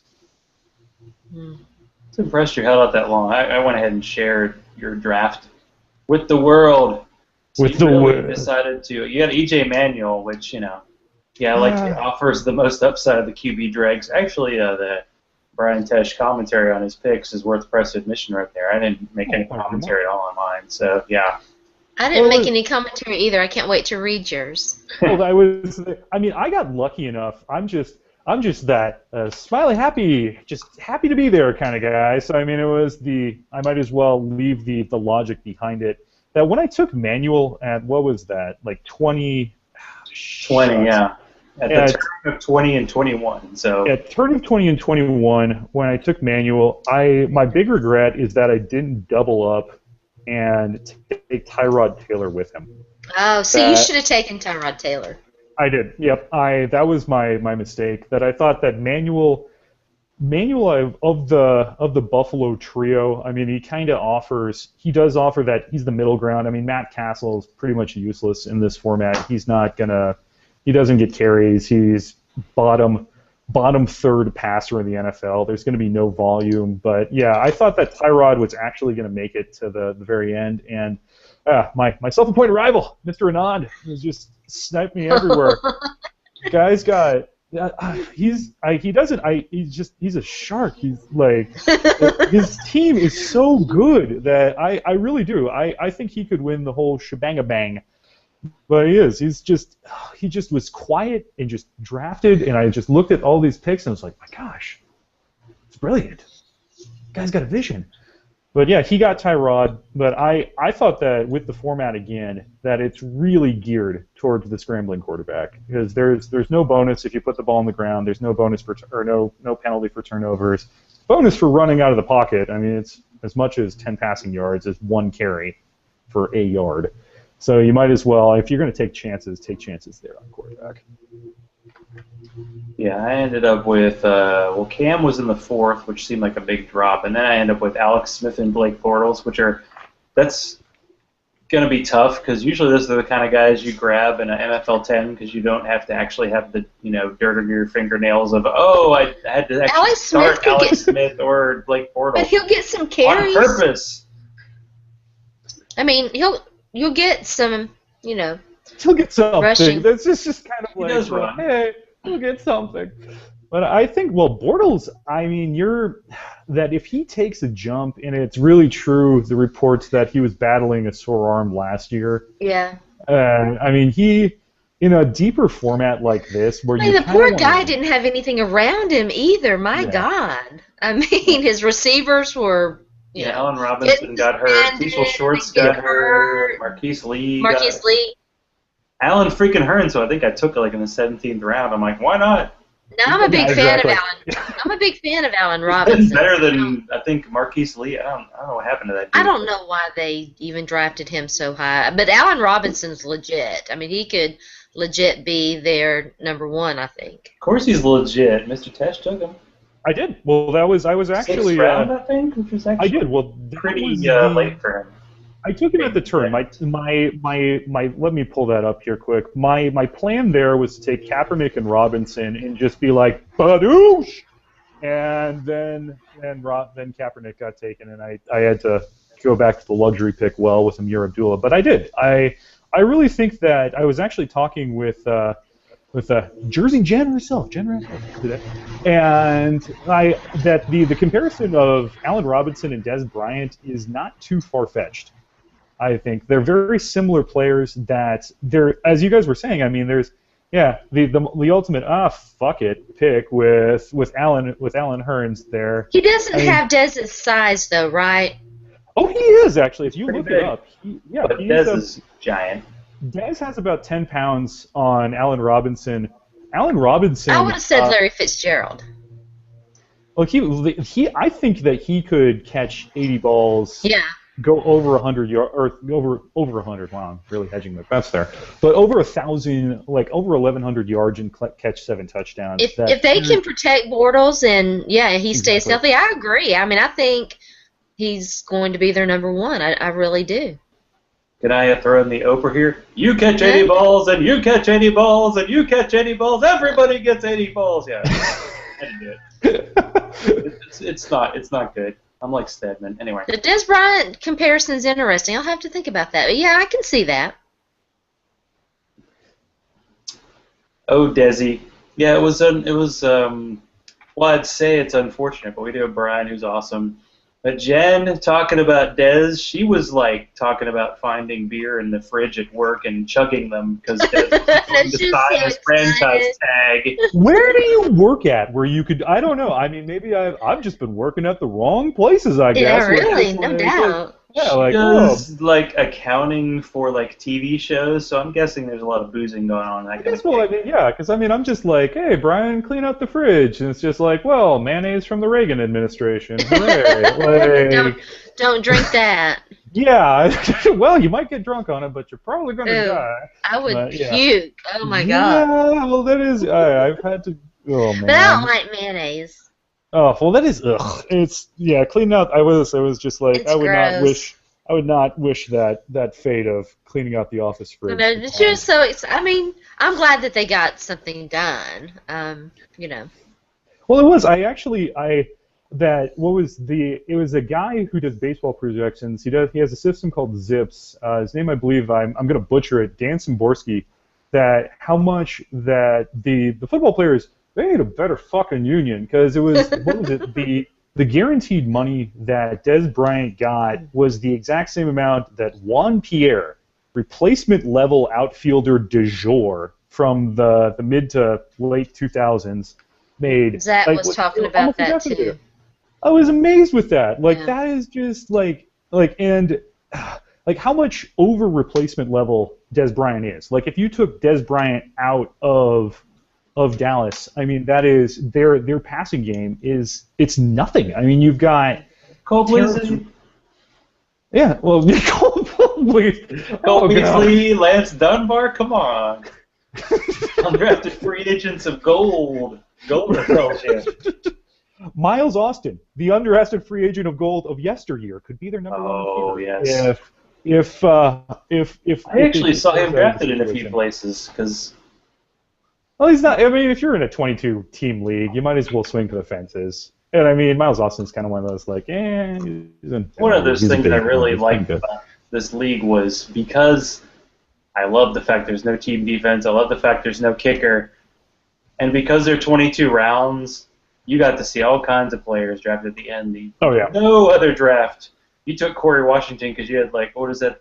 It's impressed you held out that long. I went ahead and shared your draft with the world. So with the world. Decided to. You had EJ Manuel, which offers the most upside of the QB dregs. Actually, the Brian Tesch commentary on his picks is worth press admission right there. I didn't make any commentary at all on mine, so yeah. I didn't make any commentary either. I can't wait to read yours. Well, I got lucky enough. I'm just that smiley, happy to be there kind of guy. So I mean, I might as well leave the logic behind it. That when I took Manuel at what was that, like 20? 20, yeah. At the turn of 20 and 21. So at turn of 20 and 21, when I took Manuel, my big regret is that I didn't double up and take Tyrod Taylor with him. Oh, so you should have taken Tyrod Taylor. I did. Yep. That was my mistake. That I thought that Manuel of the Buffalo trio. I mean, he does offer that he's the middle ground. I mean, Matt Castle is pretty much useless in this format. He doesn't get carries. He's bottom third passer in the NFL. There's going to be no volume. But yeah, I thought that Tyrod was actually going to make it to the very end, and my self-appointed rival, Mr. Anand, was just sniped me everywhere. Guy's got. He's a shark. He's like his team is so good that I really do. I think he could win the whole shebang-a-bang. But he just was quiet and just drafted, and I just looked at all these picks and was like, my gosh, it's brilliant. Guy's got a vision. But yeah, he got Tyrod, but I thought that with the format again, that it's really geared towards the scrambling quarterback because there's no bonus if you put the ball on the ground. There's no bonus no penalty for turnovers. Bonus for running out of the pocket. I mean, it's as much as 10 passing yards as 1 carry for a yard. So you might as well, if you're going to take chances there on quarterback. Yeah, I ended up with, Cam was in the 4th, which seemed like a big drop, and then I ended up with Alex Smith and Blake Bortles, that's going to be tough because usually those are the kind of guys you grab in an NFL 10 because you don't have to actually have the, dirt on your fingernails of, I had to actually start Alex Smith or Blake Bortles. But he'll get some carries. On purpose. I mean, you'll get some, He'll get something. Rushing. That's just kind of like, hey, he'll get something. But I think, Bortles, I mean, that if he takes a jump, and it's really true, the reports that he was battling a sore arm last year. Yeah. I mean, he, in a deeper format like this, where the poor guy didn't have anything around him either. My God. I mean, his receivers were, Yeah, Allen Robinson got hurt. Cecil Shorts got hurt. Marquise Lee. Alan freaking Hearn, so I think I took it like in the 17th round. I'm like, why not? No, I'm a big fan of Allen. I'm a big fan of Allen Robinson. He's better than I think Marquise Lee. I don't know what happened to that dude. I don't know why they even drafted him so high, but Allen Robinson's legit. I mean, he could legit be their number one, I think. Of course, he's legit. Mr. Tesch took him. I did. Well, I was actually 6th round, I think, which was actually I did. Well, pretty late for him. I took him at the turn. My let me pull that up here quick. My plan there was to take Kaepernick and Robinson and just be like badoosh, and then Kaepernick got taken, and I had to go back to the luxury pick with Amir Abdullah. But I did. I really think that I was actually talking with Jersey Jen herself, today, and that the comparison of Allen Robinson and Des Bryant is not too far-fetched. I think they're very similar players. That they're, as you guys were saying. I mean, there's the ultimate fuck it pick with Allen Hearns there. He doesn't have Dez's size though, right? Oh, he is actually. If you look big. it up, but Dez is giant. Dez has about 10 pounds on Allen Robinson. Allen Robinson. I would have said Larry Fitzgerald. Well, I think that he could catch 80 balls. Yeah. Go over 100 yards, or over 100. Wow, I'm really hedging my bets there. But over 1,000, like over 1,100 yards and catch 7 touchdowns. If they can protect Bortles and he stays healthy, I agree. I mean, I think he's going to be their number one. I really do. Can I throw in the Oprah here? You catch 80 balls, and you catch 80 balls, and you catch 80 balls. Everybody gets 80 balls. Yeah, I didn't do it. It's not good. I'm like Stedman. Anyway. The Des Bryant comparison is interesting. I'll have to think about that. But yeah, I can see that. Oh, Desi. Yeah, it was. Well, I'd say it's unfortunate, but we do have Brian, who's awesome. But Jen, talking about Dez, she was like talking about finding beer in the fridge at work and chugging them because Dez was going to sign his franchise tag. Where do you work at where you could? I don't know. I mean, maybe I've just been working at the wrong places, I guess. Yeah, really, no doubt. Yeah, she does like accounting for like TV shows, so I'm guessing there's a lot of boozing going on. Because I'm just like, hey, Brian, clean out the fridge, and it's just like, well, mayonnaise from the Reagan administration. Hooray! Don't drink that. Yeah, well, you might get drunk on it, but you're probably going to die. I would puke. Oh my god. Yeah, well, that is. I've had to. Oh man. But I don't like mayonnaise. Oh well, that is ugh. It's cleaning out. I was just like it's I would gross. not wish that fate of cleaning out the office fridge. No, it's just so. I mean, I'm glad that they got something done. Well, it was. It was a guy who does baseball projections. He has a system called Zips. His name, I believe, I'm going to butcher it. Dan Szymborski. That how much that the football players. They need a better fucking union because it was what was it the guaranteed money that Des Bryant got was the exact same amount that Juan Pierre, replacement level outfielder de jour from the mid to late 2000s, made. Zach was talking about that too. I was amazed with that. That is just like how much over replacement level Des Bryant is. Like if you took Des Bryant out of Dallas, I mean that is their passing game it's nothing. I mean you've got Cole Beasley. Yeah, well Cole Beasley, Lance Dunbar, come on. Undrafted free agents of gold. Golden fellowship. Miles Austin, the undrafted free agent of gold of yesteryear, could be their number one. Oh yes. If I actually saw him drafted in a few places because. Well, he's not. I mean, if you're in a 22-team league, you might as well swing for the fences. And I mean, Miles Austin's kind of one of those like, One of those things I really liked about this league was because I love the fact there's no team defense. I love the fact there's no kicker, and because they're 22 rounds, you got to see all kinds of players drafted at the end. No other draft. You took Corey Washington because you had what is that?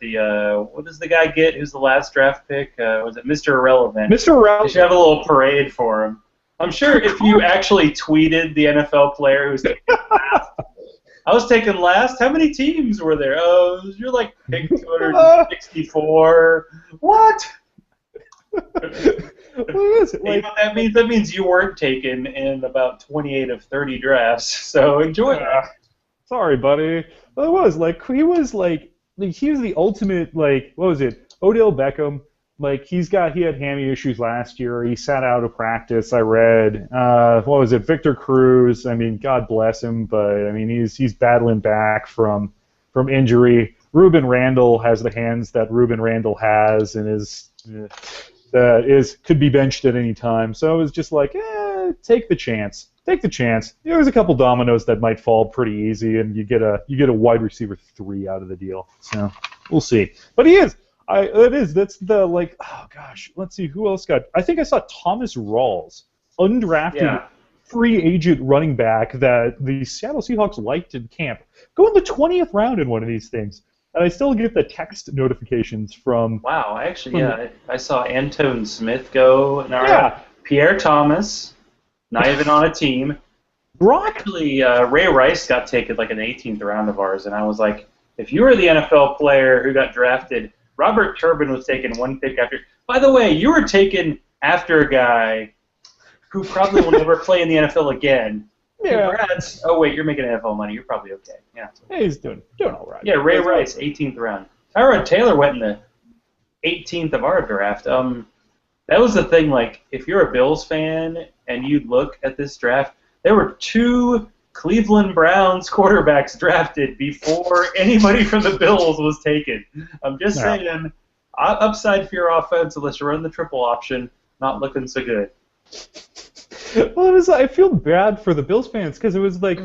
What does the guy get? Who's the last draft pick? Was it Mr. Irrelevant? Mr. Irrelevant. You should have a little parade for him. I'm sure if you actually tweeted the NFL player who's taking the draft, I was taken last. How many teams were there? Oh, you're like pick 264. What? What is it? You know what that means? That means you weren't taken in about 28 of 30 drafts. So enjoy that. Sorry, buddy. Well, it was like he was the ultimate what was it? Odell Beckham. Like he had hammy issues last year. He sat out of practice. I read. What was it? Victor Cruz. I mean, God bless him, but I mean he's battling back from injury. Ruben Randall has the hands that Ruben Randall has, and could be benched at any time. So it was just like, take the chance. Take the chance. There's a couple dominoes that might fall pretty easy, and you get a wide receiver 3 out of the deal. So we'll see. But he is. That's the oh gosh. Let's see who else got. I think I saw Thomas Rawls, undrafted free agent running back that the Seattle Seahawks liked in camp. Go in the 20th round in one of these things. And I still get the text notifications from. Wow, actually, I saw Antone Smith go. Pierre Thomas, not even on a team. Actually, Ray Rice got taken like in the 18th round of ours, and I was like, if you were the NFL player who got drafted, Robert Turbin was taken one pick after. By the way, you were taken after a guy who probably will never play in the NFL again. Yeah. Congrats. Oh, wait, you're making NFL money. You're probably okay. Yeah. He's doing all right. Yeah, Ray Rice, 18th round. Tyrod Taylor went in the 18th of our draft. That was the thing, like, if you're a Bills fan and you look at this draft, there were 2 Cleveland Browns quarterbacks drafted before anybody from the Bills was taken. I'm just saying, upside for your offense, unless you run the triple option, not looking so good. Well, I feel bad for the Bills fans because it was like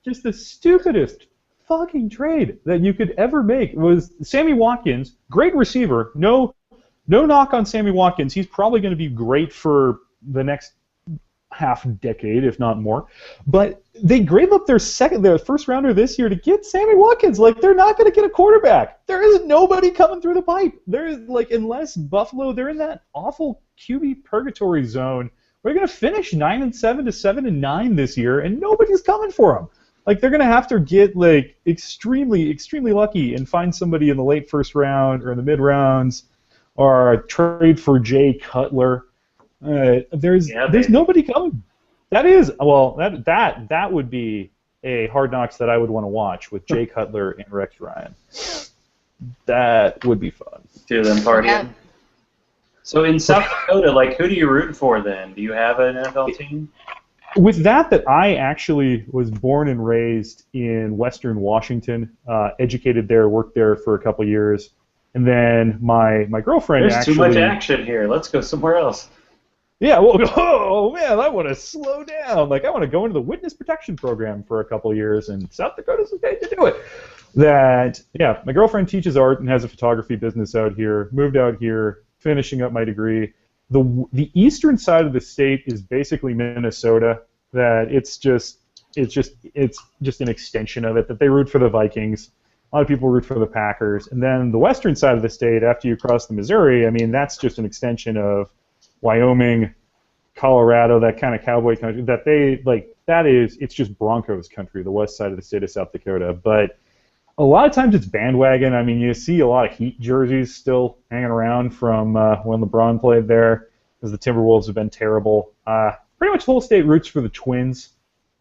just the stupidest fucking trade that you could ever make. It was Sammy Watkins, great receiver. No knock on Sammy Watkins. He's probably going to be great for the next half decade, if not more. But they gave up their first rounder this year to get Sammy Watkins. Like, they're not going to get a quarterback. There is nobody coming through the pipe. There is, like, unless Buffalo, they're in that awful QB purgatory zone. We're going to finish 9-7 to 7-9 this year, and nobody's coming for them. Like, they're going to have to get, like, extremely, extremely lucky and find somebody in the late first round or in the mid rounds, or trade for Jay Cutler. There's nobody coming. That would be a Hard Knocks that I would want to watch with Jay Cutler and Rex Ryan. That would be fun. Two of them partying. Yeah. So in South Dakota, like, who do you root for then? Do you have an NFL team? With that I actually was born and raised in Western Washington, educated there, worked there for a couple years, and then my girlfriend There's too much action here. Let's go somewhere else. Yeah, well, oh man, I want to slow down. Like, I want to go into the witness protection program for a couple years, and South Dakota's the state to do it. My girlfriend teaches art and has a photography business out here. Moved out here, finishing up my degree. The eastern side of the state is basically Minnesota. That it's just an extension of it. That they root for the Vikings. A lot of people root for the Packers, and then the western side of the state, after you cross the Missouri, I mean, that's just an extension of Wyoming, Colorado, that kind of cowboy country. It's just Broncos country, the west side of the state of South Dakota. But a lot of times it's bandwagon. I mean, you see a lot of Heat jerseys still hanging around from when LeBron played there, because the Timberwolves have been terrible. Pretty much the whole state roots for the Twins,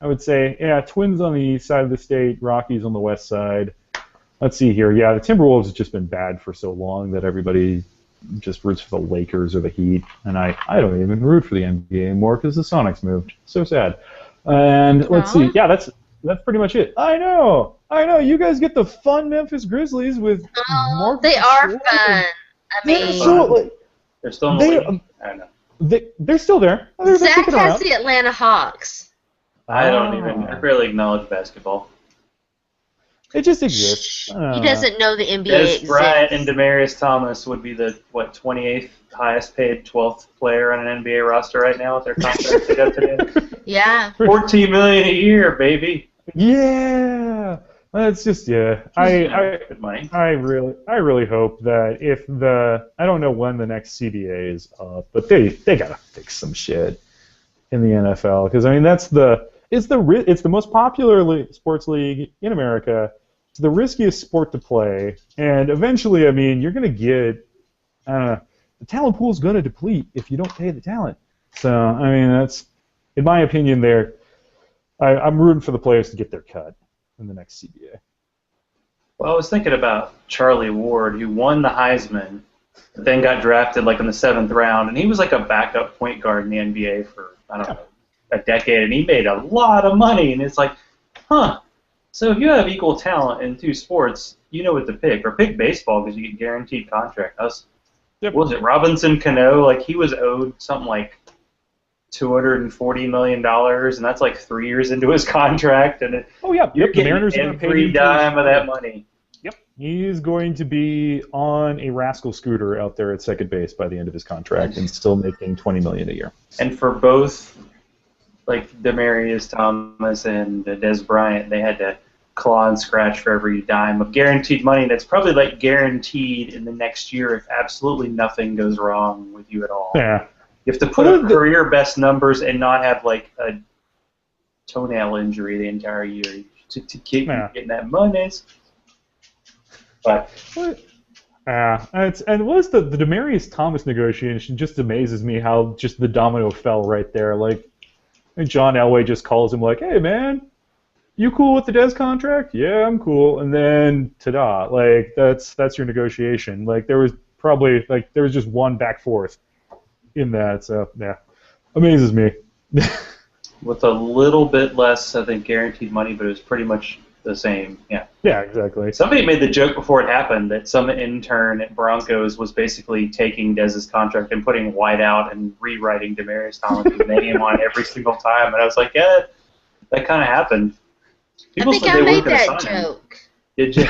I would say. Yeah, Twins on the east side of the state, Rockies on the west side. Let's see here. Yeah, the Timberwolves have just been bad for so long that everybody just roots for the Lakers or the Heat, and I don't even root for the NBA anymore because the Sonics moved. So sad. And let's see. Yeah, that's pretty much it. I know. You guys get the fun Memphis Grizzlies with. Oh, they are fun. I mean, they're still in the league. I don't know. They're still there. Zach has the Atlanta Hawks. I barely acknowledge basketball. It just exists. He doesn't know the NBA exists. Bryant and Demaryius Thomas would be the 28th highest paid 12th player on an NBA roster right now with their contract they got today. Yeah. $14 million a year, baby. Yeah. That's just good money. I really hope that I don't know when the next CBA is up, but they gotta fix some shit in the NFL, because I mean it's the most popular sports league in America. It's the riskiest sport to play, and eventually, I mean, you're going to get the talent pool is going to deplete if you don't pay the talent. So, I mean, that's, in my opinion, I'm rooting for the players to get their cut in the next CBA. Well, I was thinking about Charlie Ward, who won the Heisman, but then got drafted like in the 7th round, and he was like a backup point guard in the NBA for, I don't know, a decade, and he made a lot of money, and it's like, huh, so if you have equal talent in 2 sports, you know what to pick, or pick baseball because you get guaranteed contract. What was it, Robinson Cano? Like, he was owed something like $240 million, and that's like 3 years into his contract, and you're getting every dime of that money. Yep, he's going to be on a rascal scooter out there at second base by the end of his contract, and still making $20 million a year. And for both, like Demaryius Thomas and Des Bryant, they had to claw and scratch for every dime of guaranteed money that's probably like guaranteed in the next year if absolutely nothing goes wrong with you at all. Yeah. You have to put up career best numbers and not have like a toenail injury the entire year to keep getting that money. But and what's the Demaryius Thomas negotiation just amazes me how just the domino fell right there. Like, John Elway just calls him like, "Hey man, you cool with the Des contract?" "Yeah, I'm cool." And then ta-da, like that's your negotiation. Like there was just one back forth in that. So yeah, amazes me. With a little bit less, I think, guaranteed money, but it was pretty much the same. Yeah. Yeah, exactly. Somebody made the joke before it happened that some intern at Broncos was basically taking Dez's contract and putting white out and rewriting Demaryius Thomas' name on every single time, and I was like, yeah, that kind of happened. People I think I made that joke. Did you?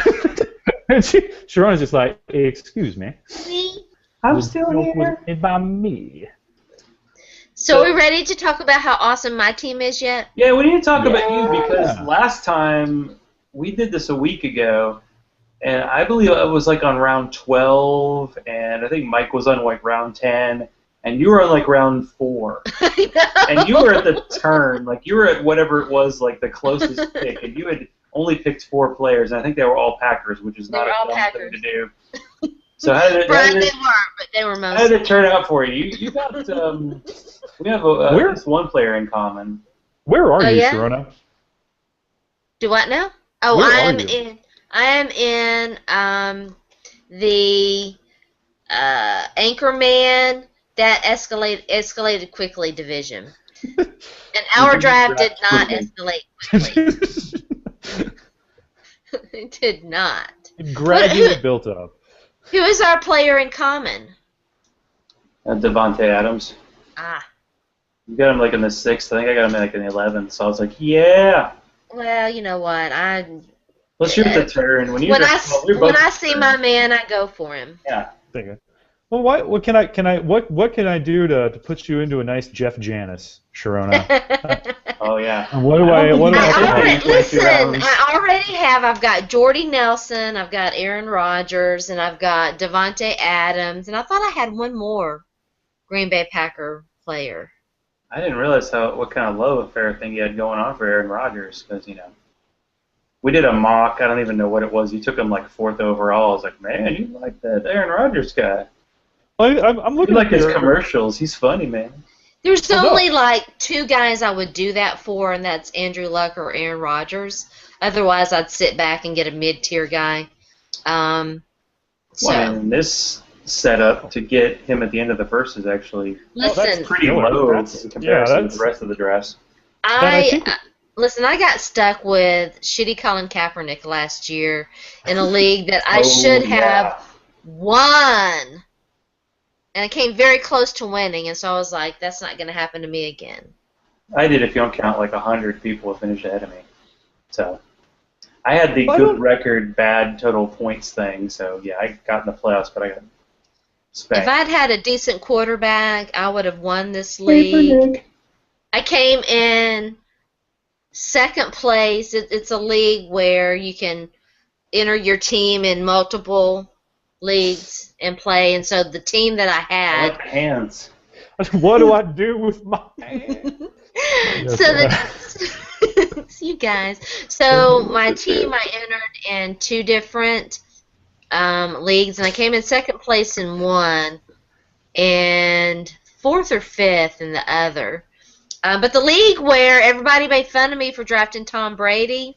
Sharona's just like, "Excuse me. I'm still here." Made by me. So are we ready to talk about how awesome my team is yet? Yeah, we need to talk about you because last time we did this a week ago, and I believe it was like on round 12, and I think Mike was on like round 10, and you were on like round 4. And you were at the turn, like you were at whatever it was, like the closest pick, and you had only picked 4 players, and I think they were all Packers, which is not a dumb thing to do. So how did it? Brian, they weren't, but they were most. How did it turn out for you? You got we have at least one player in common. Where are you, Sharona? Do what now? Oh, I am in the Anchorman that escalated quickly division. And our draft did not escalate quickly. It did not. It gradually built up. Who is our player in common? Devontae Adams. Ah. You got him like in the 6th. I think I got him like in the 11th. So I was like, yeah. Well, you know what? Let's shoot the turn. When I see my man, I go for him. Yeah. Well, what can I do to put you into a nice Jeff Janis, Sharona? Oh yeah. And what do I listen, I already have. I've got Jordy Nelson, I've got Aaron Rodgers, and I've got Devontae Adams, and I thought I had one more Green Bay Packer player. I didn't realize what kind of love affair thing you had going on for Aaron Rodgers, because we did a mock. I don't even know what it was. You took him like 4th overall. I was like, man, you like that Aaron Rodgers guy. I'm looking like his commercials. He's funny, man. There's only like 2 guys I would do that for, and that's Andrew Luck or Aaron Rodgers. Otherwise, I'd sit back and get a mid-tier guy. In this setup, to get him at the end of the first is actually that's pretty low in comparison to the rest of the drafts. Listen, I got stuck with shitty Colin Kaepernick last year in a league that I should have won. And I came very close to winning, and so I was like, that's not going to happen to me again. I did, if you don't count like 100 people who finished ahead of me. So I had the good record, bad total points thing, so yeah, I got in the playoffs, but I got spanked. If I'd had a decent quarterback, I would have won this league. I came in 2nd place. It's a league where you can enter your team in multiple leagues and play, and so the team that I had. What hands? What do I do with my hands? guys. So my team, I entered in 2 different leagues, and I came in 2nd place in one, and 4th or 5th in the other. But the league where everybody made fun of me for drafting Tom Brady,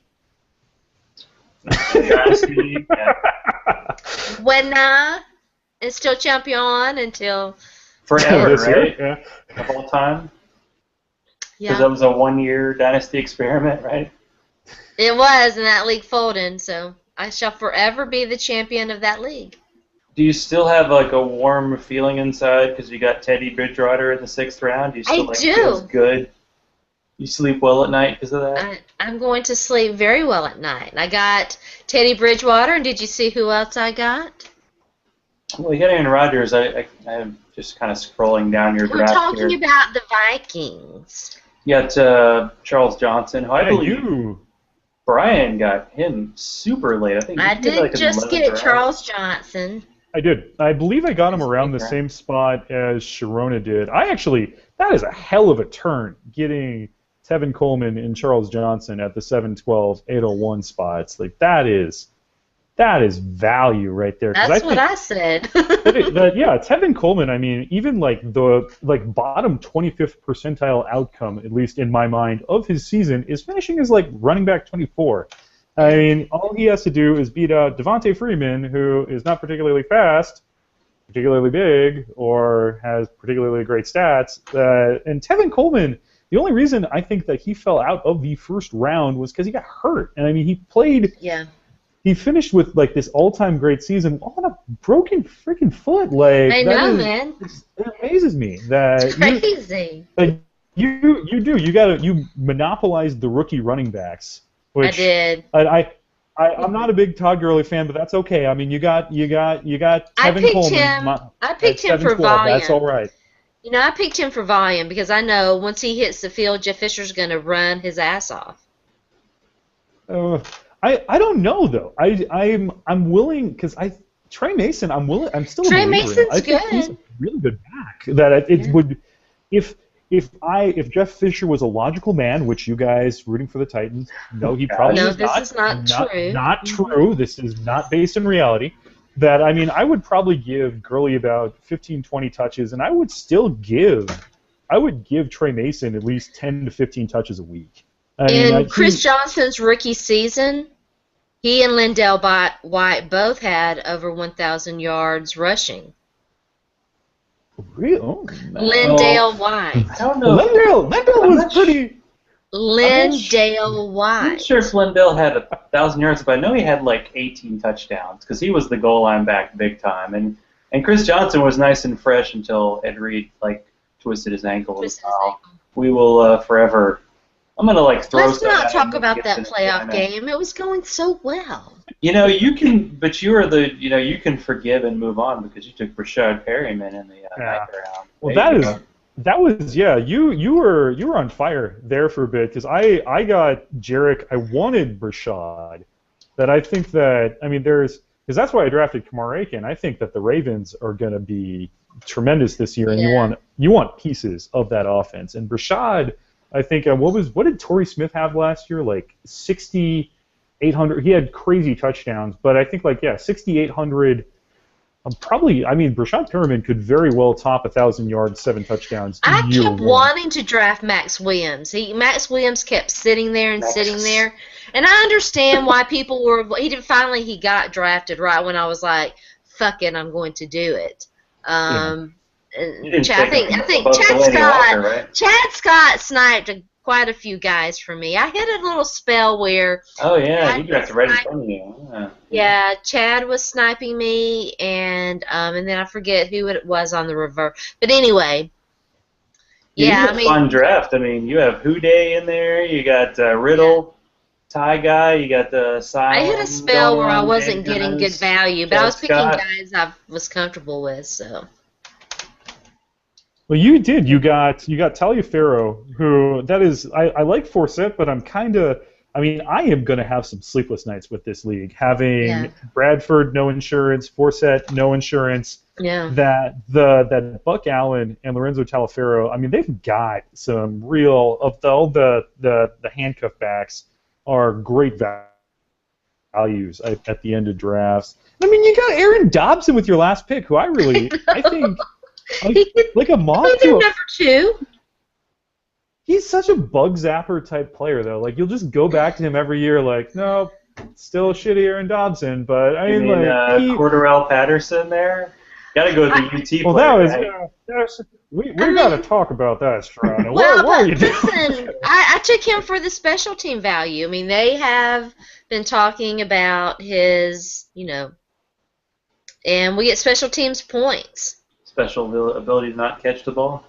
when is still champion until forever, right? Yeah. The whole time. yeah, Because that was a 1-year dynasty experiment, right? it was, and that league folded. So I shall forever be the champion of that league. Do you still have like a warm feeling inside because you got Teddy Bridgewater in the 6th round? Do you still I like do. feels good? You sleep well at night because of that? I'm going to sleep very well at night. I got Teddy Bridgewater, and did you see who else I got? Well, you got Aaron Rodgers. I'm just kind of scrolling down your We're draft talking here. about the Vikings. You got Charles Johnson, who I believe Brian got him super late. I think I he did like just 11th get round. Charles Johnson. I did. I believe I got him around the Okay. same spot as Sharona did. That is a hell of a turn, getting Tevin Coleman and Charles Johnson at the 7-12, 801 spots. Like, that is value right there. That's what I said. Yeah, Tevin Coleman, I mean, even the bottom 25th percentile outcome, at least in my mind, of his season is finishing as running back 24. I mean, all he has to do is beat out Devontae Freeman, who is not particularly fast, particularly big, or has particularly great stats. And Tevin Coleman, the only reason I think that he fell out of the first round was because he got hurt. And I mean, he played. Yeah. He finished with this all-time great season on a broken freaking foot. I know, man. It amazes me that It's crazy. you monopolized the rookie running backs. Which I did. I'm not a big Todd Gurley fan, but that's okay. I mean, you got Tevin Coleman. I picked him for 7-12. volume. That's all right. You know, I picked him for volume because I know once he hits the field, Jeff Fisher's going to run his ass off. I don't know though. I'm willing because Trey Mason. I'm still Trey a believer in. Mason's I think good. he's a really good back. That it would if Jeff Fisher was a logical man, which you guys rooting for the Titans know he probably No, is this not. is not true. Not true. This is not based in reality. That I mean, I would probably give Gurley about 15, 20 touches, and I would give Trey Mason at least 10 to 15 touches a week. In Chris Johnson's rookie season, he and Lindell White both had over 1,000 yards rushing. Really? Oh, man. Lindell White. I don't know. Lindell was pretty. Lindell I'm White. not sure if Lindell had 1,000 yards, but I know he had 18 touchdowns because he was the goal line back big time. And Chris Johnson was nice and fresh until Ed Reed twisted his ankle. We will forever. I'm gonna throw. Let's not talk about that playoff game. It was going so well. You can, but you can forgive and move on because you took Rashad Perryman in the ninth round. Well, that was you were on fire there for a bit because I got Jarek. I wanted Rashad, but I think that because that's why I drafted Kamar Aiken. I think that the Ravens are going to be tremendous this year, and you want pieces of that offense. And Rashad, I think what did Torrey Smith have last year? 6,800. He had crazy touchdowns, but I think 6,800. Rashad Perriman could very well top 1,000 yards, 7 touchdowns. I kept wanting to draft Max Williams. Max Williams kept sitting there and sitting there, and I understand why people were. He got drafted right when I was like, "Fuck it, I'm going to do it." I think Chad Scott sniped quite a few guys for me. I hit a little spell where. Oh yeah, you drafted right in front of you. Yeah, Chad was sniping me, and then I forget who it was on the reverse. But anyway, you had a fun draft. You have Houday in there. You got Riddle, Ty Guy. You got the Silence. I hit a spell where I wasn't getting good value, but I was picking guys I was comfortable with. So. Well, you did. You got Taliaferro, who that is. I like Forsett, but I'm kind of. I am going to have some sleepless nights with this league. Having Bradford, no insurance, Forsett, no insurance. Yeah. That Buck Allen and Lorenzo Taliaferro, they've got some real of all the handcuff backs. are great values at the end of drafts. I mean, you got Aaron Dobson with your last pick, who I think, like a moth to a number 2. He's such a bug zapper type player, though. Like, you'll just go back to him every year, like, no, still shitty Aaron Dobson, but I mean, Cordarrelle Patterson there. Got to go with the UT well, player. That was we got to talk about that, Sharona. Well, what are you doing? listen, I took him for the special team value. I mean, they have been talking about his, and we get special teams points. Special ability to not catch the ball.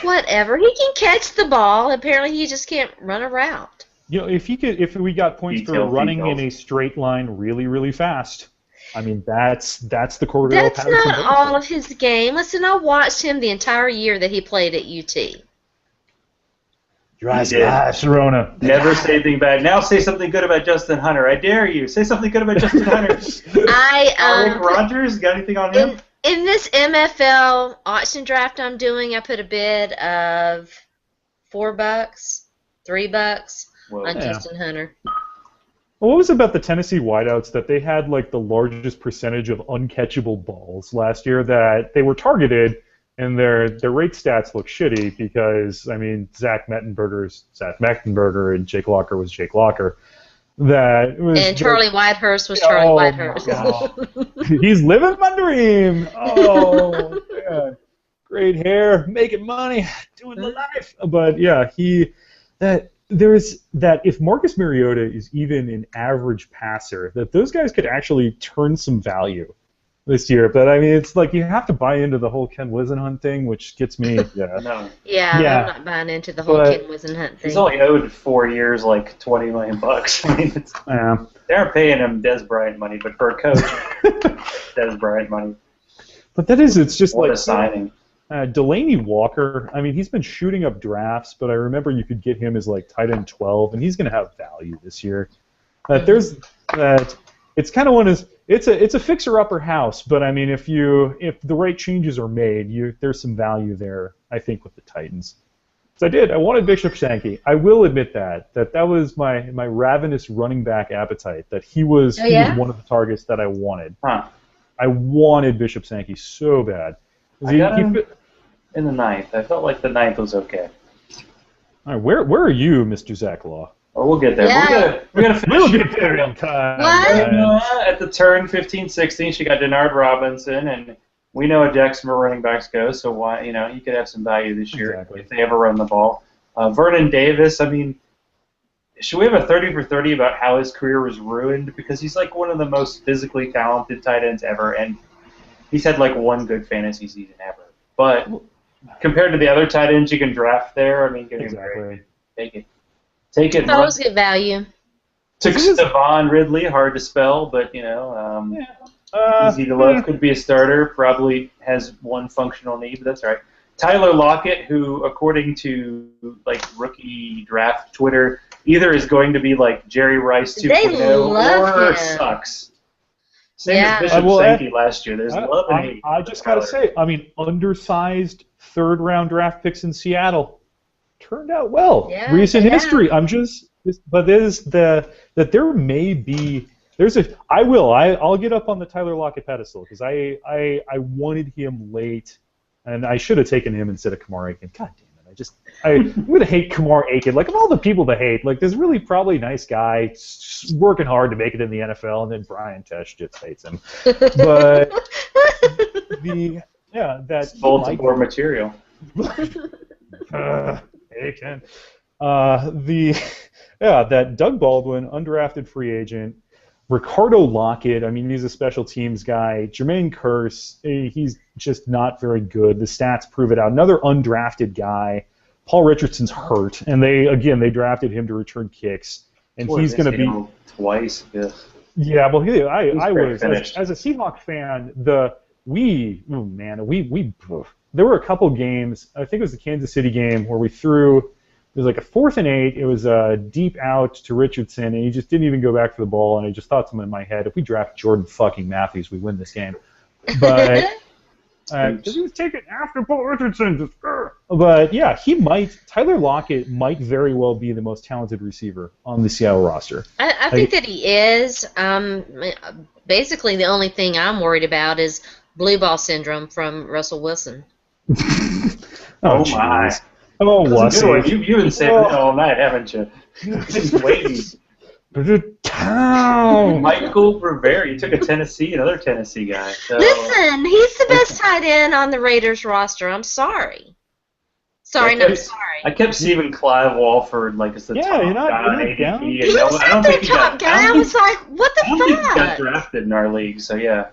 Whatever. He can catch the ball. Apparently, he just can't run a route. If we got points for running in a straight line really, really fast, I mean, that's the Cordell Patterson. That's not all of his game. Listen, I watched him the entire year that he played at UT. Your eyes lie, Sharona. Never say anything bad. Now say something good about Justin Hunter. I dare you. Say something good about Justin Hunter. Rick Rogers, got anything on him? In this MFL auction draft I'm doing, I put a bid of $4, $3 on Justin Hunter. Well, what was it about the Tennessee wideouts that they had like the largest percentage of uncatchable balls last year, that they were targeted and their rate stats look shitty because, I mean, Zach Mettenberger's Zach Mettenberger and Jake Locker was Jake Locker. And Charlie Whitehurst was Charlie Whitehurst. He's living my dream. Oh, yeah. Great hair, making money, doing the life. But yeah, if Marcus Mariota is even an average passer, that those guys could actually turn some value this year. But I mean, it's like you have to buy into the whole Ken Wisenhunt thing, which gets me. No. Yeah, I'm not buying into the whole Ken Wisenhunt thing. He's only owed 4 years, like $20 million. I mean, they aren't paying him Des Bryant money, but for a coach, Des Bryant money. But it's just what like a signing. Delaney Walker, I mean, he's been shooting up drafts, but I remember you could get him as like tight end 12, and he's going to have value this year. It's kind of one of it's a fixer-upper house, but I mean, if the right changes are made, there's some value there, I think, with the Titans. So I wanted Bishop Sankey. I will admit that was my ravenous running back appetite. That he was one of the targets that I wanted. I wanted Bishop Sankey so bad. I got him in the 9th. I felt like the 9th was okay. All right, where are you, Mr. Zach Law? Oh, we'll get there. Yeah. We're gonna finish. We'll get there in time. What? At the turn 15-16, she got Denard Robinson, and we know how Jackson running backs go. So why, he could have some value this year if they ever run the ball. Vernon Davis. I mean, should we have a 30 for 30 about how his career was ruined? Because he's like one of the most physically talented tight ends ever, and he's had like one good fantasy season ever. But compared to the other tight ends you can draft there, I mean, take it. Take it. Always good value. Took Stevan Ridley, hard to spell, but easy to love. Could be a starter. Probably has one functional need, but that's all right. Tyler Lockett, who, according to like rookie draft Twitter, either is going to be like Jerry Rice 2.0 or sucks. Same as Bishop Sankey last year. There's love and hate. I just gotta say, I mean, undersized third-round draft picks in Seattle turned out well. Yeah, Recent history. But that there may be. I'll get up on the Tyler Lockett pedestal because I wanted him late, and I should have taken him instead of Kamar Aiken. God damn it! I'm gonna hate Kamar Aiken. Like, of all the people to hate, like, there's really probably a nice guy working hard to make it in the NFL, and then Brian Tesch just hates him. But that Baltimore material. Aiken. That Doug Baldwin, undrafted free agent. Ricardo Lockett, I mean, he's a special teams guy. Jermaine Kearse, he's just not very good. The stats prove it out. Another undrafted guy. Paul Richardson's hurt, and they drafted him to return kicks, and he's going to be twice. Yeah, well, I was as a Seahawk fan. There were a couple games. I think it was the Kansas City game where we threw. It was like a 4th and 8. It was a deep out to Richardson, and he just didn't even go back for the ball. And I just thought something in my head: if we draft Jordan fucking Matthews, we win this game. But because he was taken after Paul Richardson. But yeah, Tyler Lockett might very well be the most talented receiver on the Seattle roster. I think that he is. Basically, the only thing I'm worried about is blue ball syndrome from Russell Wilson. Oh my! Oh, Wussy. You've been saying that all night, haven't you? Just waiting. Michael Rivera, you took a Tennessee, another Tennessee guy. So. Listen, he's the best tight end on the Raiders roster. I'm sorry. Sorry. I kept Stephen Clive Walford like as the top you're not guy on down. ADP. He was not their top guy. I was like, what the I don't think he got fuck? drafted in our league, so yeah.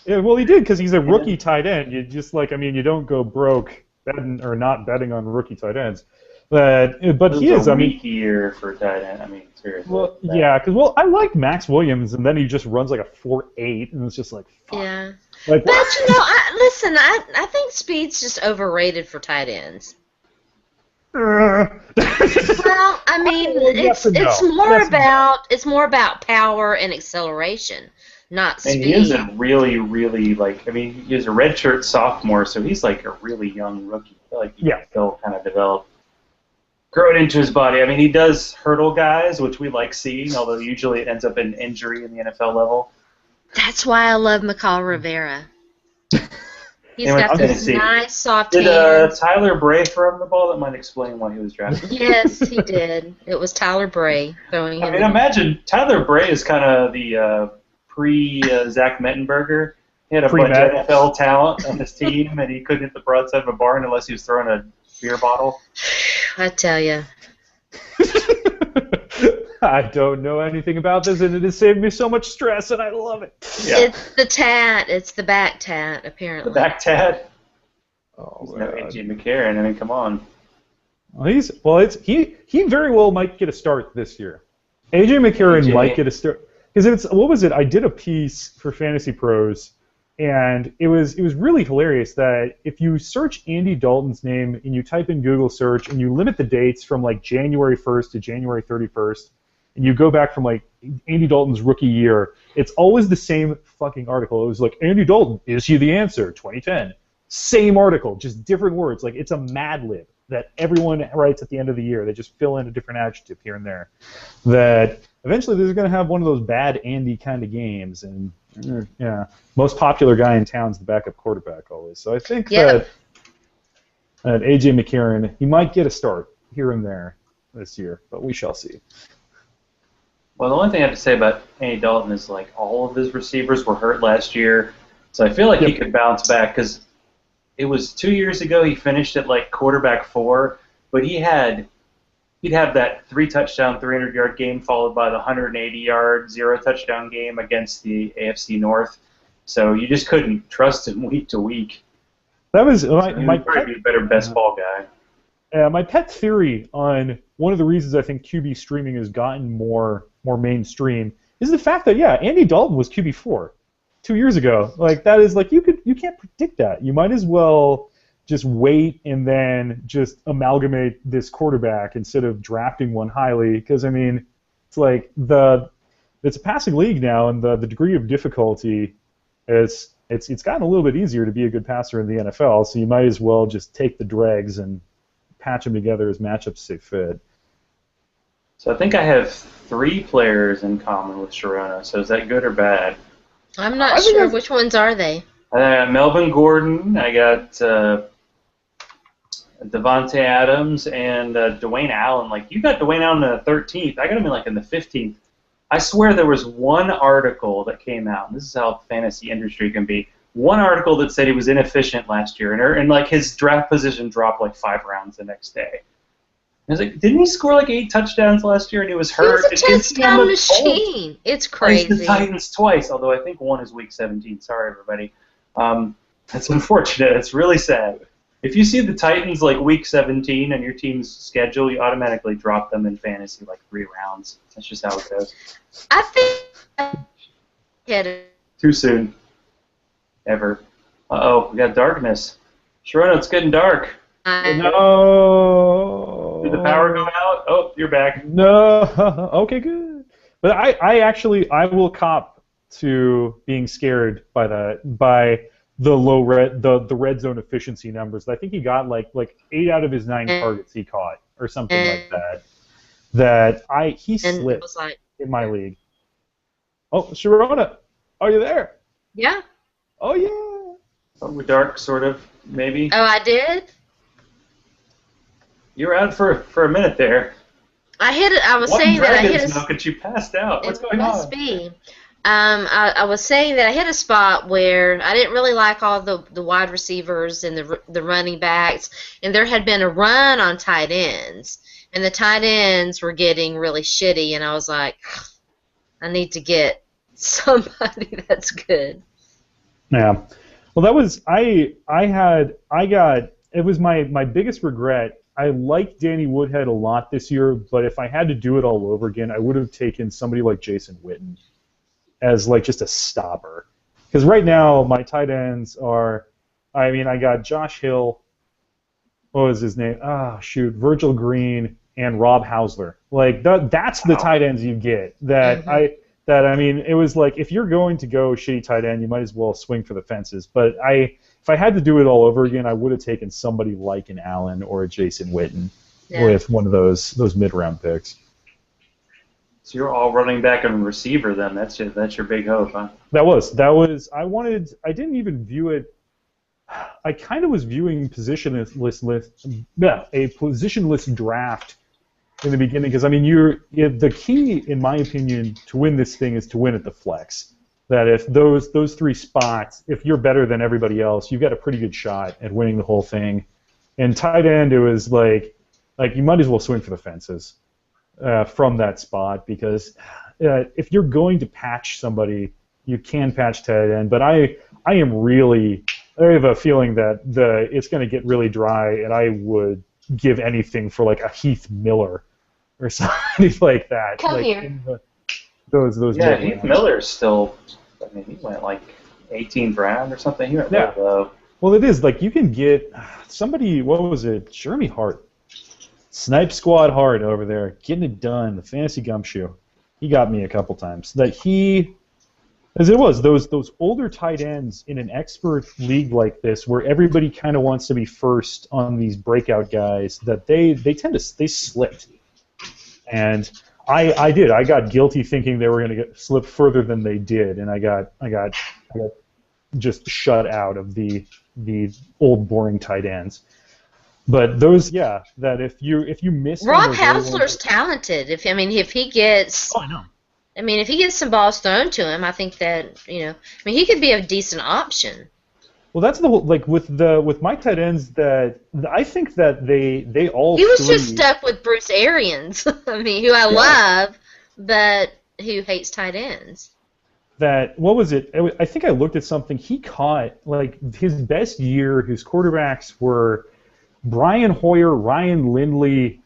Yeah, well, he did because he's a rookie tight end. You just you don't go broke not betting on rookie tight ends. But he is. A weak year for tight end. I mean, seriously. Well, yeah, because I like Max Williams, and then he just runs like a 4.8, and it's just like, fuck. Yeah. Like, But I think speed's just overrated for tight ends. Well, I mean, it's more about power and acceleration, not speed. And he is a really, really he is a redshirt sophomore, so he's like a really young rookie. I feel like he can still kind of develop, grow it into his body. I mean, he does hurdle guys, which we like seeing, although usually it ends up in injury in the NFL level. That's why I love McCall Rivera. He's got this nice, soft hands. Did Tyler Bray throw him the ball? That might explain why he was drafted. Yes, he did. It was Tyler Bray throwing him. I mean, imagine Tyler Bray is kind of the pre-Zach Mettenberger. He had a bunch of NFL talent on his team, and he couldn't hit the broadside of a barn unless he was throwing a beer bottle. I tell you. I don't know anything about this, and it has saved me so much stress, and I love it. Yeah. It's the tat. It's the back tat, apparently. The back tat? Oh, he's no A.J. McCarron. I mean, come on. Well, he very well might get a start this year. A.J. McCarron might get a start. Because what was it? I did a piece for Fantasy Pros, and it was really hilarious that if you search Andy Dalton's name and you type in Google search and you limit the dates from January 1st to January 31st, and you go back from Andy Dalton's rookie year, it's always the same fucking article. It was Andy Dalton, is he the answer? 2010. Same article, just different words. It's a Mad Lib that everyone writes at the end of the year. They just fill in a different adjective here and there. That eventually they're going to have one of those bad Andy kind of games, and most popular guy in town's the backup quarterback always. So I think that A.J. McCarron, he might get a start here and there this year, but we shall see. Well, the only thing I have to say about Andy Dalton is all of his receivers were hurt last year, so I feel like he could bounce back because it was 2 years ago he finished at quarterback 4, but he'd have that 3-touchdown, 300-yard game followed by the 180-yard, 0-touchdown game against the AFC North. So you just couldn't trust him week to week. That was my probably be a better best ball guy. My pet theory on one of the reasons I think QB streaming has gotten more mainstream is the fact that Andy Dalton was QB4 2 years ago. That is you can't predict that. You might as well just wait and then just amalgamate this quarterback instead of drafting one highly, because I mean it's it's a passing league now, and the degree of difficulty it's gotten a little bit easier to be a good passer in the NFL, so you might as well just take the dregs and patch them together as matchups see fit. So I think I have 3 players in common with Sharona. So is that good or bad? I'm not sure. Which ones are they? I got Melvin Gordon. I got Devontae Adams and Dwayne Allen. You got Dwayne Allen in the 13th. I got him in the 15th. I swear there was one article that came out, and this is how fantasy industry can be. One article that said he was inefficient last year, and his draft position dropped 5 rounds the next day. I was didn't he score 8 touchdowns last year and he was hurt? He was a touchdown machine. It's crazy. The Titans twice, although I think one is week 17. Sorry, everybody. That's unfortunate. It's really sad. If you see the Titans week 17 on your team's schedule, you automatically drop them in fantasy 3 rounds. That's just how it goes. I think too soon. Ever. Uh-oh, we got darkness. Sharona, it's getting dark. No. Did the power go out? Oh, you're back. No. Okay, good. But I will cop to being scared by the red zone efficiency numbers. I think he got like 8 out of his 9 targets he caught or something like that. He And it slipped was like, in my league. Oh, Sharona, are you there? yeah. Oh yeah. Oh, dark, sort of, maybe. Oh, I did? You were out for a minute there. I hit it. I was One saying that I hit dragon's a... milk and you passed out. What's It going must on? be. I was saying that I hit a spot where I didn't really like all the wide receivers and the running backs, and there had been a run on tight ends, and the tight ends were getting really shitty, and I was like, I need to get somebody that's good. Yeah. Well, that was it was my biggest regret. I like Danny Woodhead a lot this year, but if I had to do it all over again, I would have taken somebody like Jason Witten as like just a stopper. Because right now my tight ends are, I got Josh Hill, what was his name? Virgil Green and Rob Hausler. Like that's the tight ends you get. It was like if you're going to go shitty tight end, you might as well swing for the fences. But if I had to do it all over again, I would have taken somebody like an Allen or a Jason Witten with one of those mid-round picks. So you're all running back and receiver then. That's your big hope, huh? That was. I didn't even view it. I kind of was viewing a positionless draft in the beginning because the key, in my opinion, to win this thing is to win at the flex. That if those 3 spots, if you're better than everybody else, you've got a pretty good shot at winning the whole thing. And tight end, it was like you might as well swing for the fences from that spot because if you're going to patch somebody, you can patch tight end. But I have a feeling that it's going to get really dry, and I would give anything for like a Heath Miller or something like that. Come like here. Those Yeah, Heath Miller's still. He went like 18th round or something. He went really low. Well, it is like you can get somebody. What was it? Jeremy Hart, Snipe Squad Hart over there, getting it done. The fantasy gumshoe. He got me a couple times. As it was, those older tight ends in an expert league like this, where everybody kind of wants to be first on these breakout guys, that they slipped, and I did. I got guilty thinking they were going to slip further than they did, and I got just shut out of the old boring tight ends. But those, that if you miss Rob Hausler's talented. If he gets, I know. If he gets some balls thrown to him, I think that he could be a decent option. Well, that's the whole, with my tight ends that I think that they all. He was just stuck with Bruce Arians, who I love, but who hates tight ends. What was it? I think I looked at something. He caught his best year. His quarterbacks were Brian Hoyer, Ryan Lindley,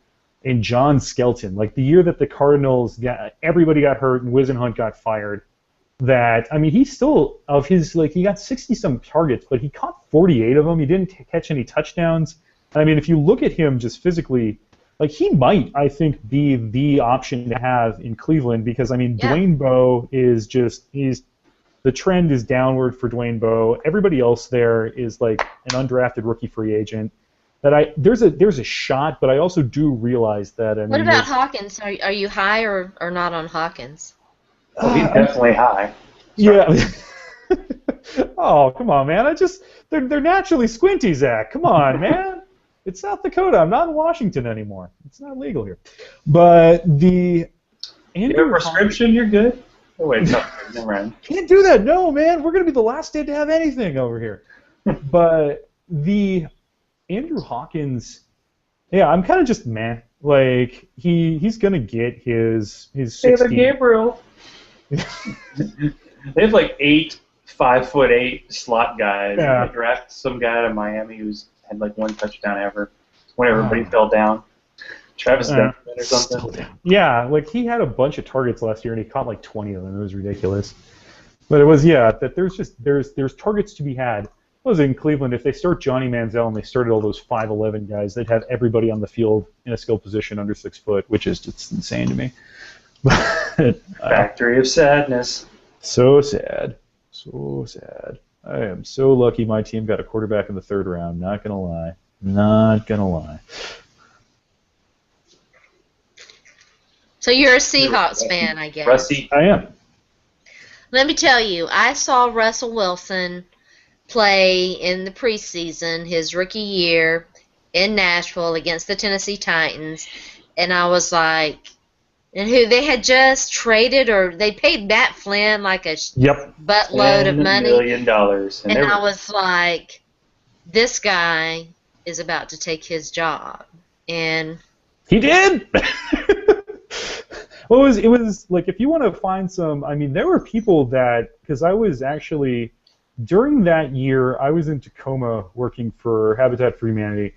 and John Skelton. Like the year that the Cardinals everybody got hurt and Wisenhunt got fired. He still he got 60-some targets, but he caught 48 of them. He didn't catch any touchdowns. If you look at him just physically, he might, I think, be the option to have in Cleveland because Dwayne Bowe is the trend is downward for Dwayne Bowe. Everybody else there is like an undrafted rookie free agent. There's a shot, but I also do realize that. What about Hawkins? Are you high or not on Hawkins? Oh, he's definitely high. Yeah. Oh, come on, man! They're naturally squinty, Zach. Come on, man. It's South Dakota. I'm not in Washington anymore. It's not legal here. But you have a prescription? You're good. Oh wait, no, never mind. Can't do that. No, man. We're gonna be the last state to have anything over here. But the Andrew Hawkins, I'm kind of just meh. He's gonna get his 16. Taylor Gabriel. They have 8 5'8" slot guys. Yeah. They drafted some guy out of Miami who's had 1 touchdown ever when everybody fell down. Travis Benjamin or something. Yeah, he had a bunch of targets last year and he caught 20 of them. It was ridiculous. But it was that there's targets to be had. Was in Cleveland, if they start Johnny Manziel and they started all those 5'11" guys, they'd have everybody on the field in a skill position under 6 foot, which is just insane to me. But, Factory of sadness. So sad. So sad. I am so lucky my team got a quarterback in the third round. Not gonna lie. Not gonna lie. So you're a Seahawks fan, I guess. Rusty. I am. Let me tell you, I saw Russell Wilson play in the preseason, his rookie year, in Nashville against the Tennessee Titans, and I was like, and who they had just traded, or they paid Matt Flynn like a Yep. buttload of money. $10 million. And I was like, this guy is about to take his job. And he did. Well, it was like, if you want to find some, I mean, there were people that, because I was actually, during that year, I was in Tacoma working for Habitat for Humanity,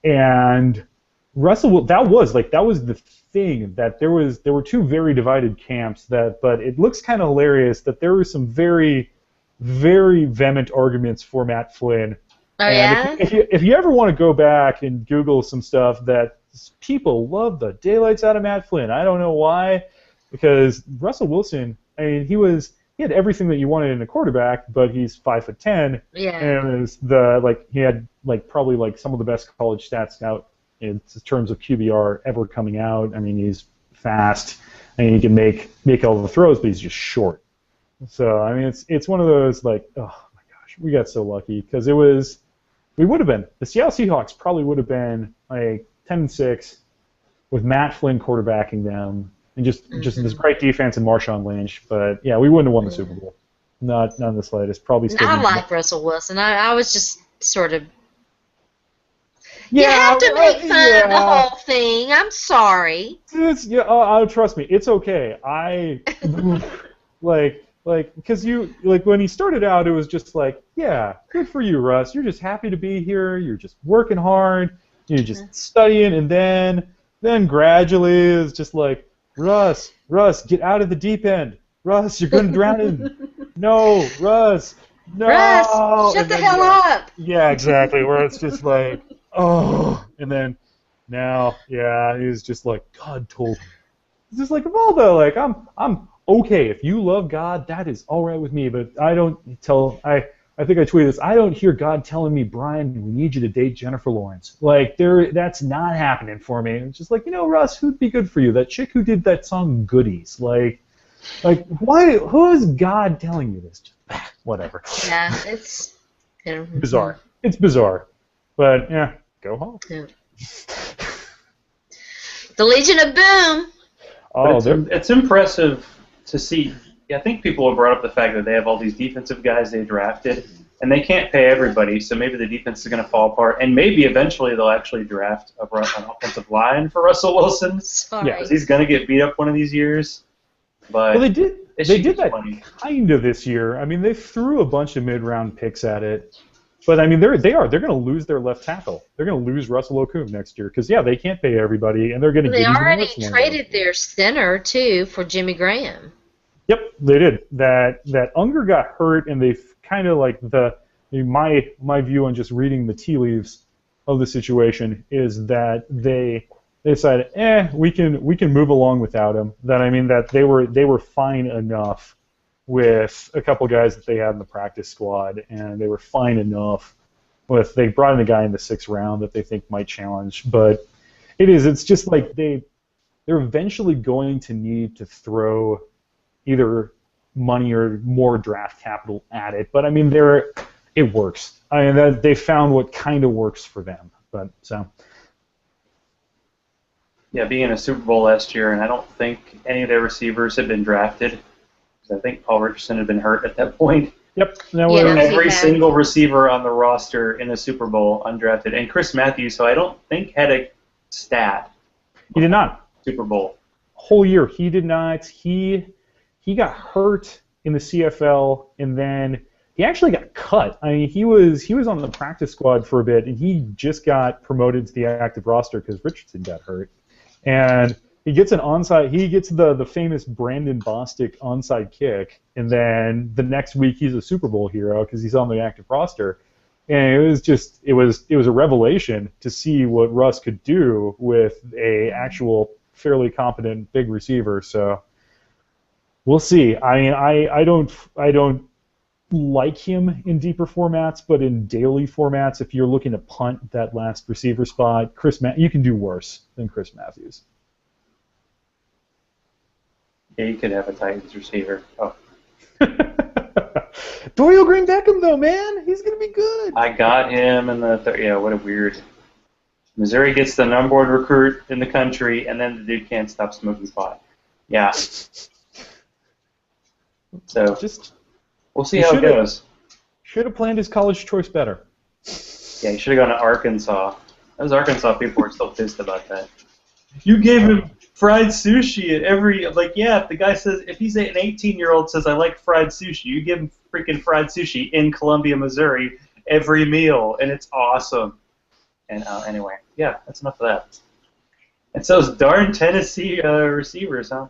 and Russell, that was the thing, that there were two very divided camps, but it looks kind of hilarious that there were some very, very vehement arguments for Matt Flynn. oh And yeah, if you ever want to go back and Google some stuff, that people love the daylights out of Matt Flynn. I don't know why, because Russell Wilson, I mean, he had everything that you wanted in a quarterback, but he's 5'10", yeah, and it was he had probably some of the best college stats out in terms of QBR ever coming out. I mean, he's fast, and he can make all the throws, but he's just short. So I mean, it's one of those like, oh my gosh, we got so lucky, because we would have been, the Seattle Seahawks probably would have been like 10-6 with Matt Flynn quarterbacking them, and just this great defense and Marshawn Lynch. But yeah, we wouldn't have won the Super Bowl. Not in the slightest. Probably still. I like Russell Wilson. I was just sort of. Yeah, you have to make fun of the yeah. whole thing. I'm sorry. Trust me, it's okay. Because when he started out, it was just like, yeah, good for you, Russ. You're just happy to be here. You're just working hard. You're just studying, and then gradually it's just like, Russ, get out of the deep end. Russ, you're going to drown in. No, Russ, no. Russ, shut the hell up. Yeah, exactly. Where it's just like, oh, and then now, yeah, he's just like, God told me. It's just like, well, though, like I'm okay. If you love God, that is all right with me. But I don't tell. I think I tweeted this. I don't hear God telling me, Brian, we need you to date Jennifer Lawrence. Like, that's not happening for me. It's just like, Russ, who'd be good for you? That chick who did that song Goodies. Like why? Who is God telling you this? Just, whatever. Yeah, it's bizarre. It's bizarre. But yeah, go home. Yeah. The Legion of Boom. Oh, it's impressive to see. I think people have brought up the fact that they have all these defensive guys they drafted, and they can't pay everybody, so maybe the defense is going to fall apart, and maybe eventually they'll actually draft an offensive line for Russell Wilson. Sorry. Because he's going to get beat up one of these years. But well, they did that funny. kind of this year. I mean, they threw a bunch of mid-round picks at it, but I mean, they're going to lose their left tackle. They're going to lose Russell Okung next year because they can't pay everybody, and they're going to. They already traded their center too for Jimmy Graham. Yep, they did. That Unger got hurt, and they kind of my view on just reading the tea leaves of the situation is that they decided, we can move along without him. That they were fine enough with a couple guys that they had in the practice squad, and they were fine enough with they brought in a guy in the 6th round that they think might challenge. But it's just like they're eventually going to need to throw either money or more draft capital at it. But I mean, it works. I mean, they found what kind of works for them. But so. Yeah, being in a Super Bowl last year, and I don't think any of their receivers had been drafted. Because I think Paul Richardson had been hurt at that point. Yep. Every single receiver on the roster in the Super Bowl undrafted, and Chris Matthews, who I don't think had a stat. He did not. Super Bowl. Whole year, he did not. He got hurt in the CFL, and then he actually got cut. I mean, he was on the practice squad for a bit, and he just got promoted to the active roster because Richardson got hurt. And he gets an onside. He gets the famous Brandon Bostic onside kick, and then the next week he's a Super Bowl hero because he's on the active roster. And it was a revelation to see what Russ could do with a actual fairly competent big receiver. So we'll see. I mean, I don't like him in deeper formats, but in daily formats, if you're looking to punt that last receiver spot, you can do worse than Chris Matthews. Yeah, you could have a Titans receiver. Oh. Dorial Green Beckham, though, man, he's gonna be good. I got him in the third. Yeah, what a weird. Missouri gets the number one recruit in the country, and then the dude can't stop smoking pot. Yeah. So we'll see how it goes. Should have planned his college choice better. Yeah, he should have gone to Arkansas. Those Arkansas people were still pissed about that. You gave him fried sushi at every, like, yeah, if the guy says, if he's an 18-year-old says, I like fried sushi, you give him freaking fried sushi in Columbia, Missouri, every meal, and it's awesome. And anyway, yeah, that's enough of that. And so those darn Tennessee receivers, huh?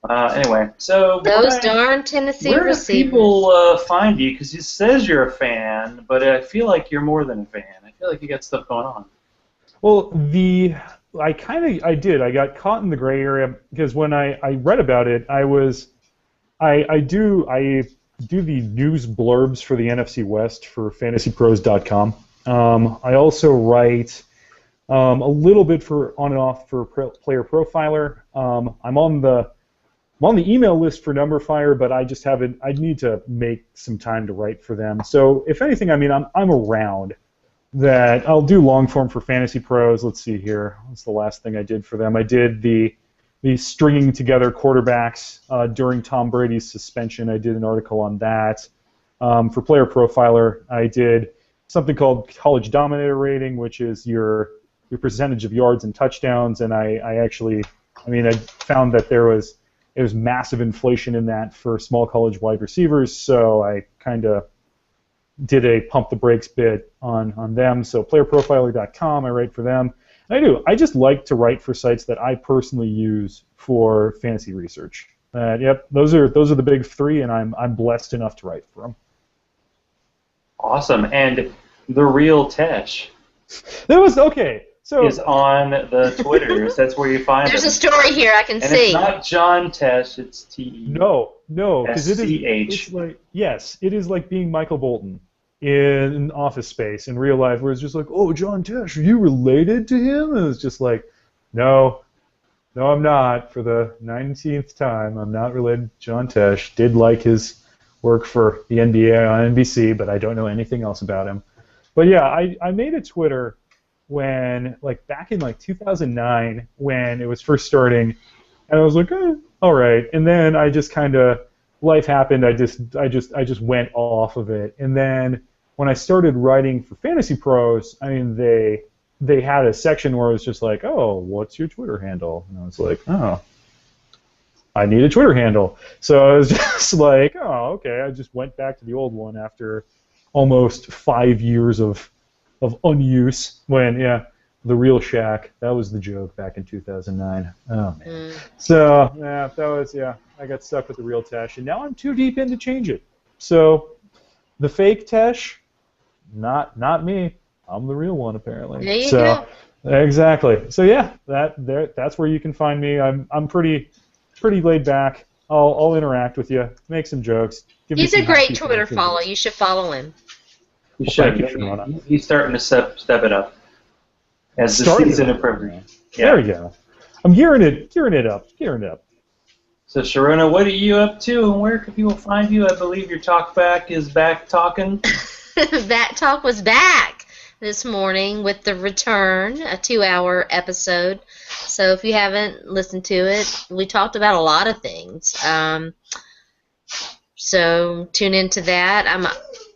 Anyway, so those darn Tennessee where receivers. do people find you? Because it says you're a fan, but I feel like you're more than a fan. I feel like you got stuff going on. Well, I got caught in the gray area because when I read about it, I do the news blurbs for the NFC West for FantasyPros.com. I also write a little bit for on and off for Player Profiler. I'm on the email list for Numberfire, but I just haven't. I need to make some time to write for them. So if anything, I mean, I'm around. That I'll do long form for Fantasy Pros. Let's see here. What's the last thing I did for them? I did the stringing together quarterbacks during Tom Brady's suspension. I did an article on that. For Player Profiler, I did something called College Dominator Rating, which is your percentage of yards and touchdowns. And I found that there was massive inflation in that for small college wide receivers. So I kind of did a pump the brakes bit on them. So playerprofiler.com, I write for them. And I just like to write for sites that I personally use for fantasy research. Yep, those are the big three, and I'm blessed enough to write for them. Awesome. And the real Tesch. That was okay. So is on the Twitters. That's where you find There's him. a story here I can And see. it's not John Tesch, it's T-E. No, because S-C-H. it is like being Michael Bolton in Office Space in real life, where it's just like, oh, John Tesch, are you related to him? And it's just like, no, I'm not. For the 19th time, I'm not related to John Tesch. Did like his work for the NBA on NBC, but I don't know anything else about him. But yeah, I made a Twitter when, back in 2009, when it was first starting, and I was like, all right. And then I just kind of, life happened. I just went off of it. And then when I started writing for Fantasy Pros, I mean, they had a section where it was just like, oh, what's your Twitter handle? And I was like, oh, I need a Twitter handle. So I was just like, oh, okay. I just went back to the old one after almost 5 years of unuse when, the real Shaq, that was the joke back in 2009. Oh, man. So, I got stuck with the real Tesch, and now I'm too deep in to change it. So, the fake Tesch, not me. I'm the real one, apparently. There you go. Exactly. So, that's where you can find me. I'm pretty laid back. I'll interact with you, make some jokes. He's a great Twitter follow. You should follow him. You should. He's starting to step it up as the season approaches. Yeah. There we go. I'm gearing it up. So, Sharona, what are you up to, and where can people find you? I believe your talk back is back talking. That talk was back this morning with the return, a 2-hour episode. So if you haven't listened to it, we talked about a lot of things. So tune into that.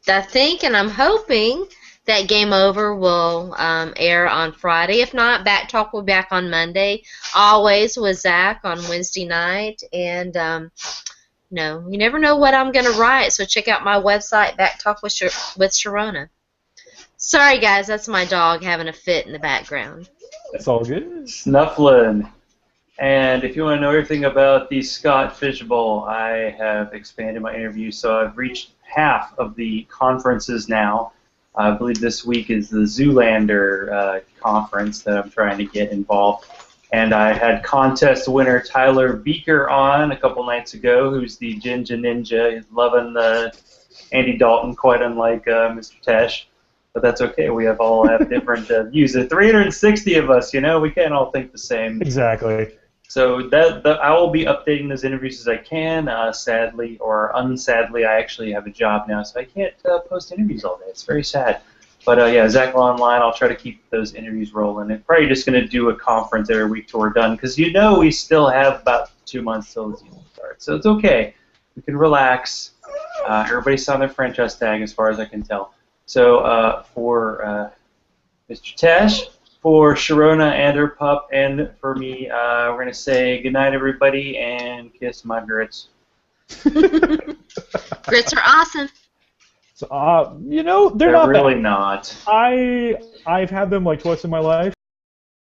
I think and I'm hoping that Game Over will air on Friday. If not, Back Talk will be back on Monday. Always with Zach on Wednesday night. And, you never know what I'm going to write, so check out my website, Back Talk with Sharona. Sorry, guys, that's my dog having a fit in the background. That's all good. Snufflin'. And if you want to know everything about the Scott Fish Bowl, I have expanded my interview, so I've reached half of the conferences now. I believe this week is the Zoolander conference that I'm trying to get involved. And I had contest winner Tyler Beaker on a couple nights ago, who's the Ginger Ninja. He's loving Andy Dalton, quite unlike Mr. Tesch. But that's okay. We all have different views. There are 360 of us, we can't all think the same. Exactly. So I will be updating those interviews as I can. Sadly or unsadly, I actually have a job now, so I can't post interviews all day. It's very sad. But yeah, Zach Law Online, I'll try to keep those interviews rolling. And probably just going to do a conference every week till we're done, because we still have about 2 months till the season starts. So it's okay. We can relax. Everybody signed their franchise tag as far as I can tell. So for Mr. Tesch, for Sharona and her pup, and for me, we're going to say goodnight, everybody, and kiss my grits. Grits are awesome. So, they're not really bad. not. I've had them like twice in my life.